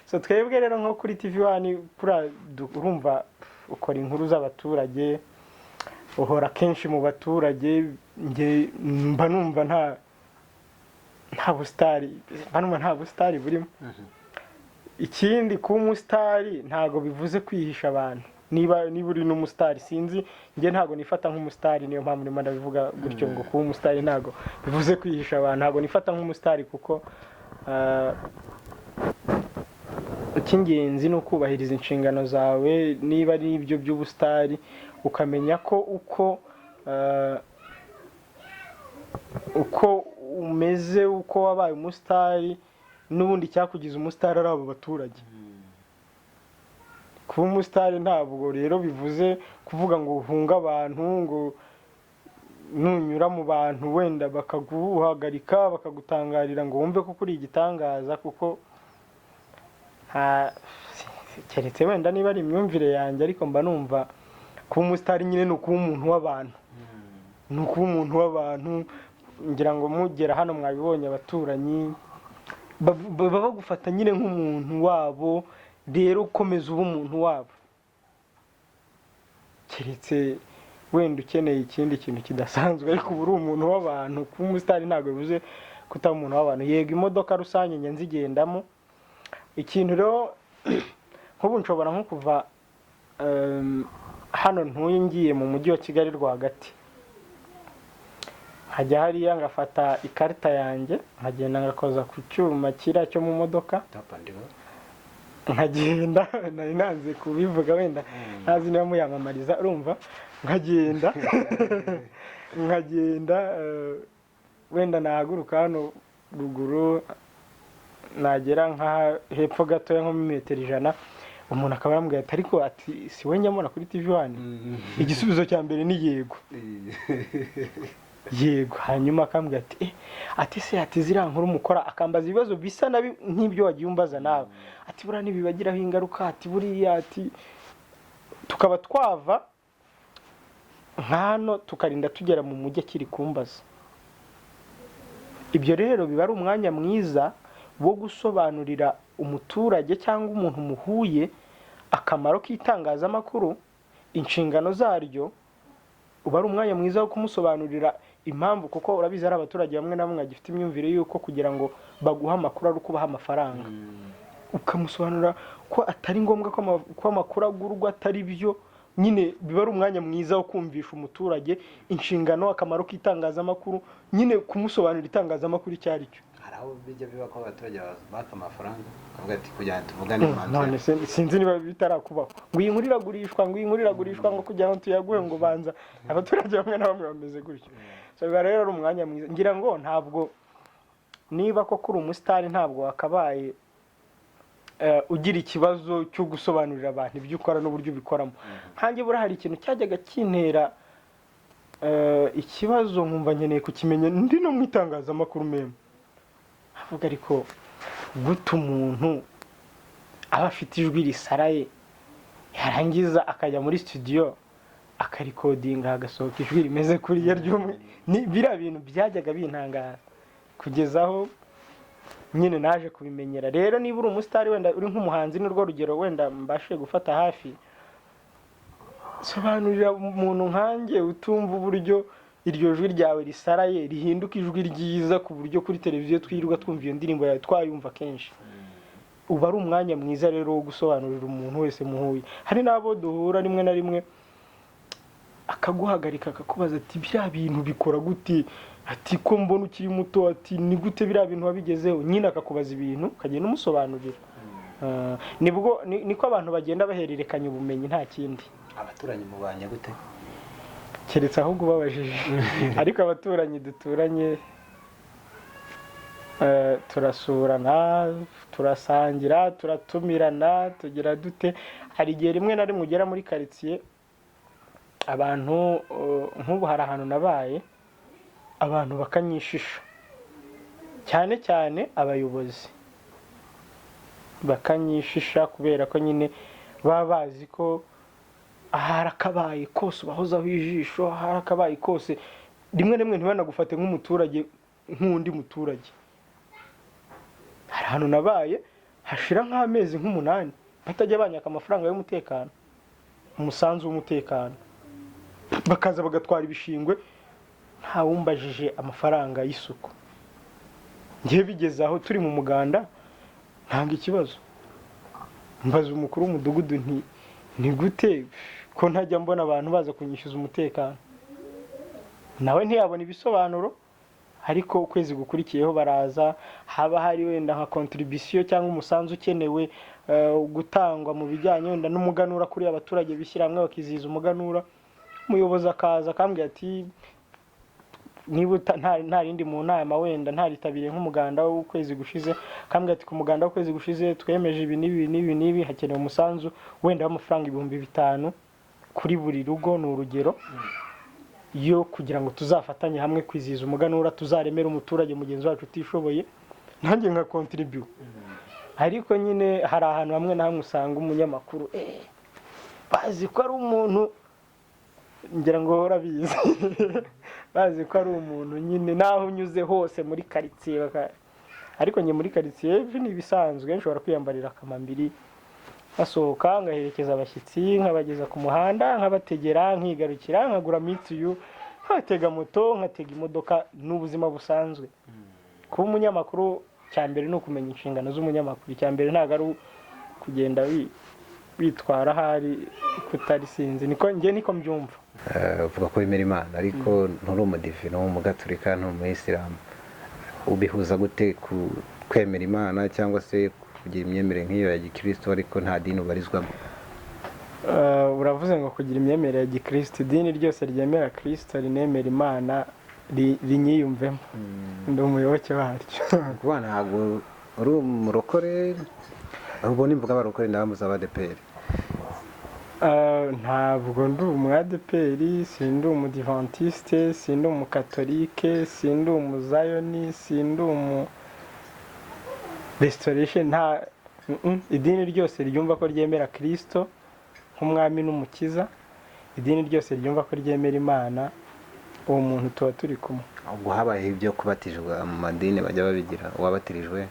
So twebwe rero nko kuri TV1 urumva ukora inkuru z'abaturage, uhora kenshi mu baturage, nge mba numva nta busitari hano nta busitari burimo. Ikindi kuba umusitari ntago bivuze kwihisha abantu. Niba uri n'umusitari sinzi njye ntago nifata nk'umusitari, niyo mpamvu ndimo ndabivuga gutyo ngo kuba umusitari ntago bivuze kwihisha abantu. Ntago nifata nk'umusitari kuko icy'ingenzi ni ukubahiriza inshingano zawe. Niba ari ibyo by'ubusitari ukamenya ko uko umeze, uko wabaye umusitari n'ubundi cyakugize umusitari ari abo baturage. Kuba umusitari ntabwo rero bivuze kuvuga ngo uhunga abantu, ngo nunyura mu bantu wenda bakaguhagarika bakagutangarira ngo wumve ko kuri igitangaza, kuko keretse wenda niba ari imyumvire yanjye, ariko mba numva kuba umusitari nyine ni ukuba umuntu w'abantu. Ni ukuba umuntu w'abantu. Ngira ngo mugera hano mwabibonye abaturanyi baba bagufata nyine nk'umuntu wabo, rero ukomeza uba umuntu wabo. Keretse wenda ukeneye ikindi kintu kidasanzwe, ariko uba uri umuntu w'abantu. Kuba umusitari ntabwo bivuze kutaba umuntu w'abantu. Yego imodoka rusange njye nzigendamo. Ikintu rero nk'ubu nshobora nko kuva hano ntuye ngiye mu mujyi wa Kigali rwagati, nkajya hariya ngafata ikarita yanjye nkagenda ngakoza ku cyuma kiriya cyo mu modoka, nkagenda nari nanze kubivuga wenda ntazi niba muyamamariza, urumva, nkagenda wenda nahaguruka hano ruguru nagera nka hepfo gatoya nko mu metero 100, umuntu akaba yambwiye ati ariko ati si we nyamona kuri TV1. Igisubizo cya mbere ni yego. Yego. Hanyuma akambwira ati se ati ziriya nkuru mukora, akambaza ibibazo bisa nabi nk'ibyo wagiye umbaza nawe. Ati buriya ntibibagiraho ingaruka, ati buriya ati tukaba twava hano tukarinda tugera mu mujyi akiri kumbaza. Ibyo rero biba ari umwanya mwiza wo gusobanurira umuturage cyangwa umuntu muhuye akamaro k'itangazamakuru, inshingano zaryo. Uba ari umwanya mwiza wo kumusobanurira impamvu, kuko urabizi ari abaturage bamwe na bamwe bagifite imyumvire yuko kugira ngo baguha amakuru ari ukubaha amafaranga. Ukamusobanurira ko atari ngombwa ko amakuru agurwa, atari byo. Nyine biba ari umwanya mwiza wo kumvisha umuturage inshingano, akamaro k'itangazamakuru, nyine kumusobanurira itangazamakuru icyo ari cyo. Hari aho bijya biba ko abaturage baka amafaranga akavuga ati kugira ngo tuvugane manze. None sinzi niba bitarakubaho ngo iyi nkuru iragurishwa, ngo kugira ngo tuyaguhe ngo banza. Abaturage bamwe na bamwe bameze gutyo. So biba rero ari umwanya mwiza. Ngira ngo ntabwo niba ko kuri umusitari ntabwo wakabaye ugira ikibazo cyo gusobanurira abantu ibyo ukora n'uburyo ubikoramo. Nkanjye buri hari ikintu cyajyaga kintera ikibazo nkumva nkeneye kukimenya ndi no mu itangazamakuru meme. Avuga ariko gute umuntu aba afite ijwi risaraye yarangiza akajya muri studio akarikodinga hagasohoka ijwi rimeze kuri ya ry'umwe. Ni biriya bintu byajyaga bintangaza kugezaho nyine naje kubimenyera. Rero niba uri umusitari wenda uri nk'umuhanzi n'urwo rugero wenda mbashe gufata hafi, sobanurira umuntu nkanjye utumva uburyo iryo jwi ryawe risaraye rihinduka ijwi ryiza, ku buryo kuri televiziyo twirirwa twumva iyo ndirimbo yawe twayumva kenshi. Uba ari umwanya mwiza rero wo gusobanurira umuntu wese muhuye. Hari n'abo duhura rimwe na rimwe akaguhagarika akakubaza ati biriya bintu bikora gute, ati ko mbona ukiri muto, ati ni gute biriya bintu wabigezeho. Nyine akakubaza ibintu ukagenda umusobanurira. Niko abantu bagenda bahererekanya ubumenyi, nta kindi. Abaturanyi mubanye gute? Keretse ahubwo babajije. Ariko abaturanyi duturanye turasurana, turasangira, turatumirana, tugira dute. Hari igihe rimwe na rimwe ugera muri quartier abantu nk'ubu hari ahantu nabaye abantu bakanyishisha, cyane cyane abayobozi bakanyishisha kubera ko nyine baba bazi ko harakabaye kose ubahozaho ijisho, harakabaye kose rimwe rimwe ntibanagufate nk'umuturage nk'undi muturage. Hari ahantu nabaye hashira nk'amezi nk'umunani batajya banyaka amafaranga y'umutekano, umusanzu w'umutekano, bakaza bagatwara ibishingwe nta wumbajije amafaranga y'isuku. ngiye bigeze aho turi mu muganda ntanga ikibazo mbaza umukuru w'umudugudu ni gute ko ntajya mbona abantu baza kunyishyuza umutekano, nawe ntiyabona ibisobanuro. Ariko ukwezi gukurikiyeho baraza, haba hari wenda nka contribution cyangwa umusanzu ukenewe gutangwa mu bijyanye wenda n'umuganura kuri abaturage bishyira hamwe bakizihiza umuganura. Umuyobozi akaza akambwira ati niba nta rindi mu nama wenda ntaritabiriye nk'umuganda w'ukwezi gushize, akambwira ati ku muganda w'ukwezi gushize twemeje ibi n'ibi hakenewe umusanzu wenda w'amafaranga 5,000 kuri buri rugo, ni urugero, yo kugira ngo tuzafatanye hamwe kwizihiza umuganura, tuzaremera umuturage mugenzi wacu utishoboye, nanjye nka contribute. Ariko nyine hari ahantu hamwe na hamwe usanga umunyamakuru bazi ko ari umuntu, ngira ngo urabizi bazi ko ari umuntu nyine naho unyuze hose muri quartier. Ariko nye muri quartier ni ibisanzwe, nshobora kwiyambarira akamambiri asohoka ngaherekeza abashyitsi, nkabageza ku muhanda, nkabategera, nkigarukira, nkagura mituyu, nkatega moto, nkatega imodoka, n'ubuzima busanzwe. Kuba umunyamakuru cyambere no kumenya inshingano z'umunyamakuru, cyambere ntago ari kugenda bitwara hari kutari sinzi, niko mbyumva. Uvuga ko wemera Imana ariko nturi umudive no mu Gatolika no mu Isilamu, ubihuza gute kwemera Imana cyangwa se kugira imyemerere nk'iyo ya Gikristo ariko nta dini ubarizwamo? Uravuze ngo kugira imyemerere ya Gikristo, idini ryose ryemera Kristo rinemera Imana rinyiyumvemo, ndi umuyoboke waryo. Kuba ntabwo uri umurokore, ubona imvuga abarokore ndabambuza abadeperi? Ntabwo ndi umwadeperi, sindi umudivantiste, sindi umukatolike, sindi umuzayoni, sindi restoration. Nta idini ryose ryumva ko ryemera Kristo nk'umwami n'umukiza, idini ryose ryumva ko ryemera Imana, uwo muntu tuba turi kumwe. Ubwo habaye ibyo kubatijwe mu madini bajya babigira, wabatirijwe?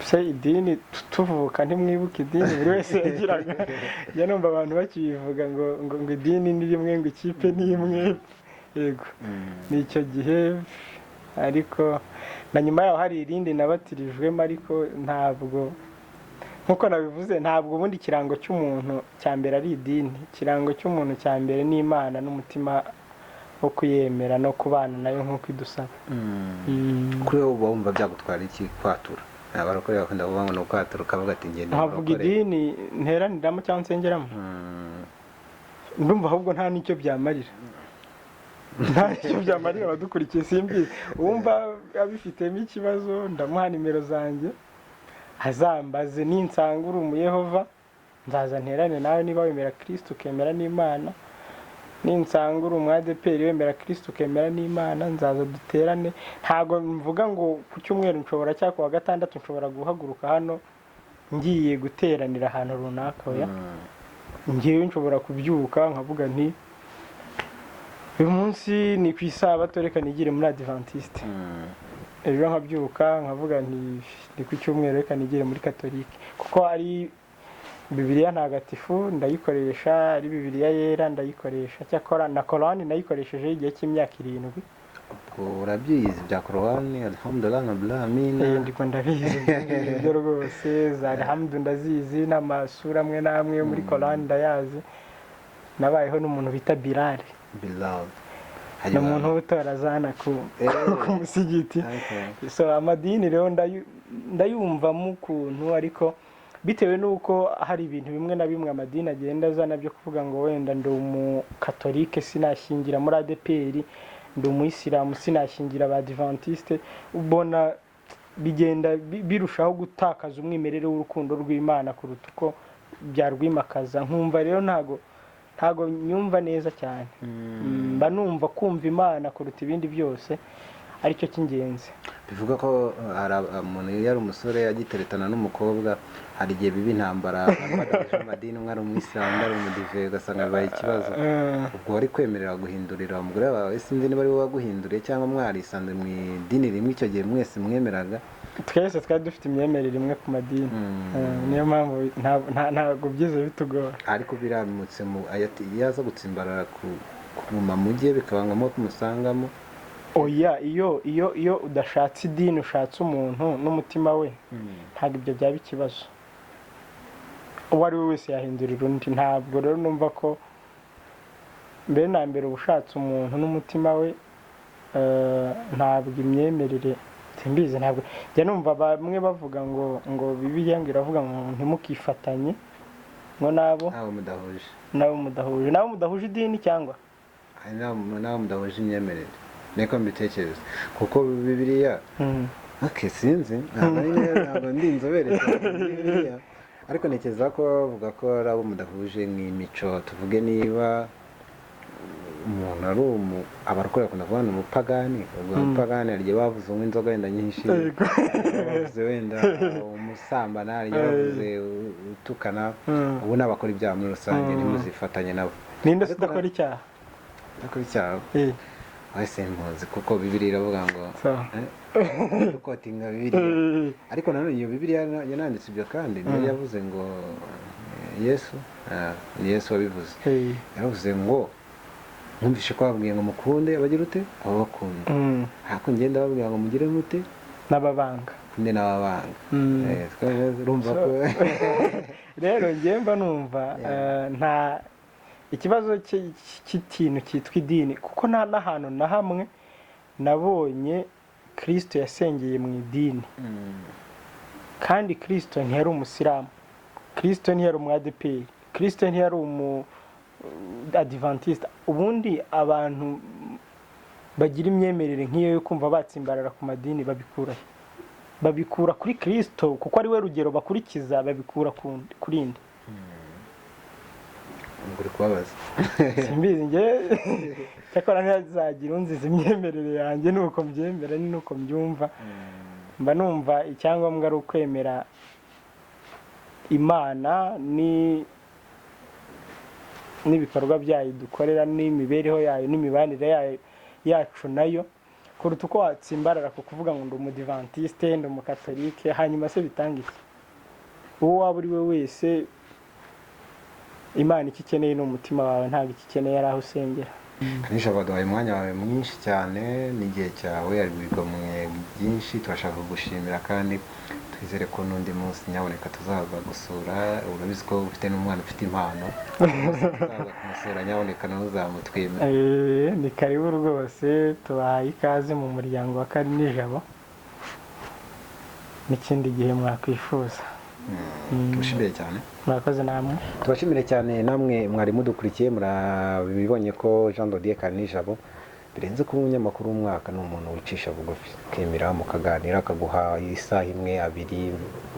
Se idini tuvuka ntimwibuka idini buri wese yagiraga, njya numva abantu bakibivuga ngo idini ni rimwe, ngo ikipe ni imwe. Yego, ni icyo gihe. Ariko na nyuma yaho hari irindi nabatirijwemo, ariko ntabwo nkuko nabivuze, ntabwo ubundi kirango cy'umuntu cyambere ari idini. Kirango cy'umuntu cyambere ni Imana n'umutima wo kuyemera no kubana nayo nkuko idusaba. Kuri wowe uba wumva byagutwara iki kwatura? Abarokore bakunda kuvuga ngo no kwatura, ukavuga ati ngende nkavuga idini nteraniramo cyangwa nsengeramo, ndumva ahubwo nta n'icyo byamarira. Ntacyo byamarira abadukurikiye, simbizi. Uwumva abifitemo ikibazo ndamuha nimero zanjye, azambaze, ninsanga uri umuyehova nzaza nterane nawe niba wemera Kristo ukemera n'Imana, ninsanga uri umwadeperi wemera Kristo ukemera n'Imana nzaza duterane. Ntago mvuga ngo ku cyumweru nshobora cyangwa kuwa gatandatu nshobora guhaguruka hano ngiye guteranira ahantu runaka. Oya, ngiye nshobora kubyuka nkavuga nti uyu munsi ni ku isabato reka nigire muri Adventiste, ejo nkabyuka nkavuga nti ni ku cyumweru reka nigire muri Katolike, kuko ari Bibiliya ntagatifu ndayikoresha, ari Bibiliya yera ndayikoresha. Cyakora na Korani nayikoresheje igihe cy'imyaka 7. Urabyizi bya Korani? Alhamdulillah na amina. Ndiko ndabizi ibyo rwose, za alhamdu ndazizi, n'amasura amwe namwe yo muri Korani ndayazi. Nabayeho n'umuntu bita Bilal. Ni umuntu utarazana ku musigiti. So amadini rero ndayumvamo ukuntu, ariko bitewe nuko hari ibintu bimwe na bimwe amadini agenda azana byo kuvuga ngo wenda ndi umukatolike sinashingira muri ADPR, ndi umuyisilamu sinashingira abadivantiste, ubona bigenda birushaho gutakaza umwimerere w'urukundo rw'Imana kuruta uko byarwimakaza. Nkumva rero ntago nyumva neza cyane, mba numva kumva Imana kuruta ibindi byose aricyo cy'ingenzi. Bivuga ko hari umuntu yari umusore agiteretana n'umukobwa, hari igihe biba intambara, abadaje amadini, umwe ari umwisilamu ari umudive, ugasanga bibaye ikibazo. Ubwo wari kwemerera guhindurira umugore wawe? Sinzi niba ari wowe waguhinduriye cyangwa mwarisanze mu idini rimwe icyo gihe mwese mwemeraga? Twese twari dufite imyemerere imwe ku madini, niyo mpamvu ntabwo byize bitugora. Ariko biramutse yaza gutsimbarara ku mujye bikabangamo kumusangamo, oya iyo udashatse idini ushatse umuntu n'umutima we ntabwo ibyo byaba ikibazo. uwo ari we wese yahindurira undi. Ntabwo rero numva ko mbere na mbere ubushatse umuntu n'umutima we ntabwo imyemerere simbizi. Ntabwo njya numva bamwe bavuga ngo Bibiliya ngo iravuga ngo ntimukifatanye ngo nabo mudahuje idini cyangwa nabo mudahuje imyemerere. Niko mbitekereza kuko Bibiliya sinzi ntabwo ndi inzobere Bibiliya, ariko ntekereza ko bavuga ko ari abo mudahuje nk'imico. Tuvuge niba umuntu ari abarokore bakunda kuvuga umupagani, ubwo umupagani ariye bavuze inzoga wenda nyinshi, bavuze wenda umusambana, ariye bavuze utukana, ubu n'abakora ibyaha muri rusange ntimuzifatanye nabo. Ninde se udakora icyaha? Udakora icyaha wese impunzi, kuko Bibiliya iravuga ngo ukotinga Bibiliya. Ariko nanone iyo Bibiliya yananditse ibyo kandi niyo yavuze ngo Yesu wabivuze, yaravuze ngo mwumvishe ko babwiye ngo mukunde abagira ute ababakunda, ariko ngenda babwira ngo mugire mute n'ababanga, kunde n'ababanga. Urumva ko rero njye mba numva nta ikibazo cy'ikintu cyitwa idini, kuko nta n'ahantu na hamwe nabonye Kristo yasengeye mu idini. Kandi Kristo ntiyari umusilamu, Kristo ntiyari umwadeperi, Kristo ntiyari adventiste. Ubundi abantu bagira imyemerere nk'iyo yo kumva batsimbarara ku madini babikura kuri Kristo, kuko ari we rugero bakurikiza. Babikura kuri inde? Nguri kubabaza simbizi njye cyakora ntazagira unziza imyemerere yanjye nuko mbyemera ni nuko mbyumva. Mba numva icyangombwa ari ukwemera Imana n'ibikorwa byayo dukorera n'imibereho yayo n'imibanire yacu nayo, kuruta uko watsimbarara ku kuvuga ngo ndi umudivantiste, ndi umukatolike, hanyuma se bitanga iki? Uwo waba uri we wese Imana icyo ikeneye ni umutima wawe, ntabwo icyo ikeneye ari aho usengera. Kalinijabo waduhaye umwanya wawe mwinshi cyane n'igihe cyawe, ari bigomwe byinshi. Turashaka kugushimira kandi twizere ko n'undi munsi nyaboneka tuzaza gusura. Urabizi ko ufite n'umwana ufite impano, tuzaza kumusura nyaboneka nawe uzamutwemera. Ni karibu rwose, tubahaye ikaze mu muryango wa Kalinijabo n'ikindi gihe mwakwifuza. Tubashimire cyane. Murakoze namwe. Tubashimire cyane namwe mwari mudukurikiye. Murabibonye ko Jean de Dieu Kalinijabo birenze kuba umunyamakuru w'umwaka, ni umuntu wicisha bugufi, ukemera mukaganira, akaguha isaha imwe abiri,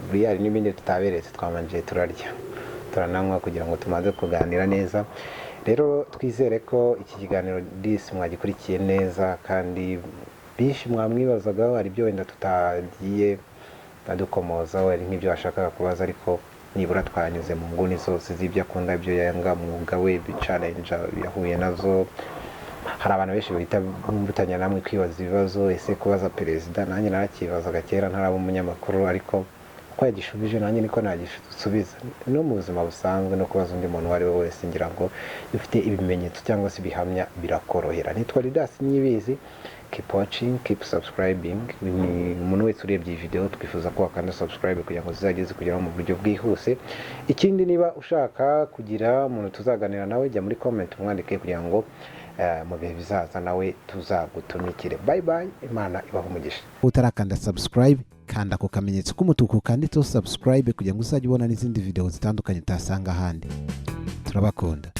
buriya hari n'ibindi tutaberetse. Twamanje turarya turananywa kugira ngo tumaze kuganira neza. Rero twizere ko iki kiganiro disi mwagikurikiye neza, kandi byinshi mwamwibazagaho hari ibyo wenda tutagiye badukomozaho, ari nk'ibyo washakaga kubaza, ariko nibura twanyuze mu nguni zose z'ibyo akunda, ibyo yanga, mwuga we, challenge yahuye nazo. Hari abantu benshi bahita bumvutanya namwe kwibaza ibibazo, ese kubaza perezida nanjye narakibazaga kera ntaraba umunyamakuru, ariko uko yagishubije nanjye niko nagisubiza. No mu buzima busanzwe no kubaza undi muntu wari we wese, ngira ngo ufite ibimenyetso cyangwa se ibihamya birakorohera. Nitwa Didas Nyibizi. Keep watching, keep subscribing. Umuntu wese urebye iyi video twifuza ko wakanda subscribe kugira ngo zizageze kugeraho mu buryo bwihuse. Ikindi, niba ushaka kugira umuntu tuzaganira nawe, jya muri comment umwandike kugira ngo mu bihe bizaza nawe tuzagutumikire. Bye bye, Imana ibahe umugisha. Utarakanda subscribe, kanda ku kamenyetso k'umutuku kanditseho subscribe kugira ngo uzajye ubona n'izindi video zitandukanye utasanga ahandi. Turabakunda.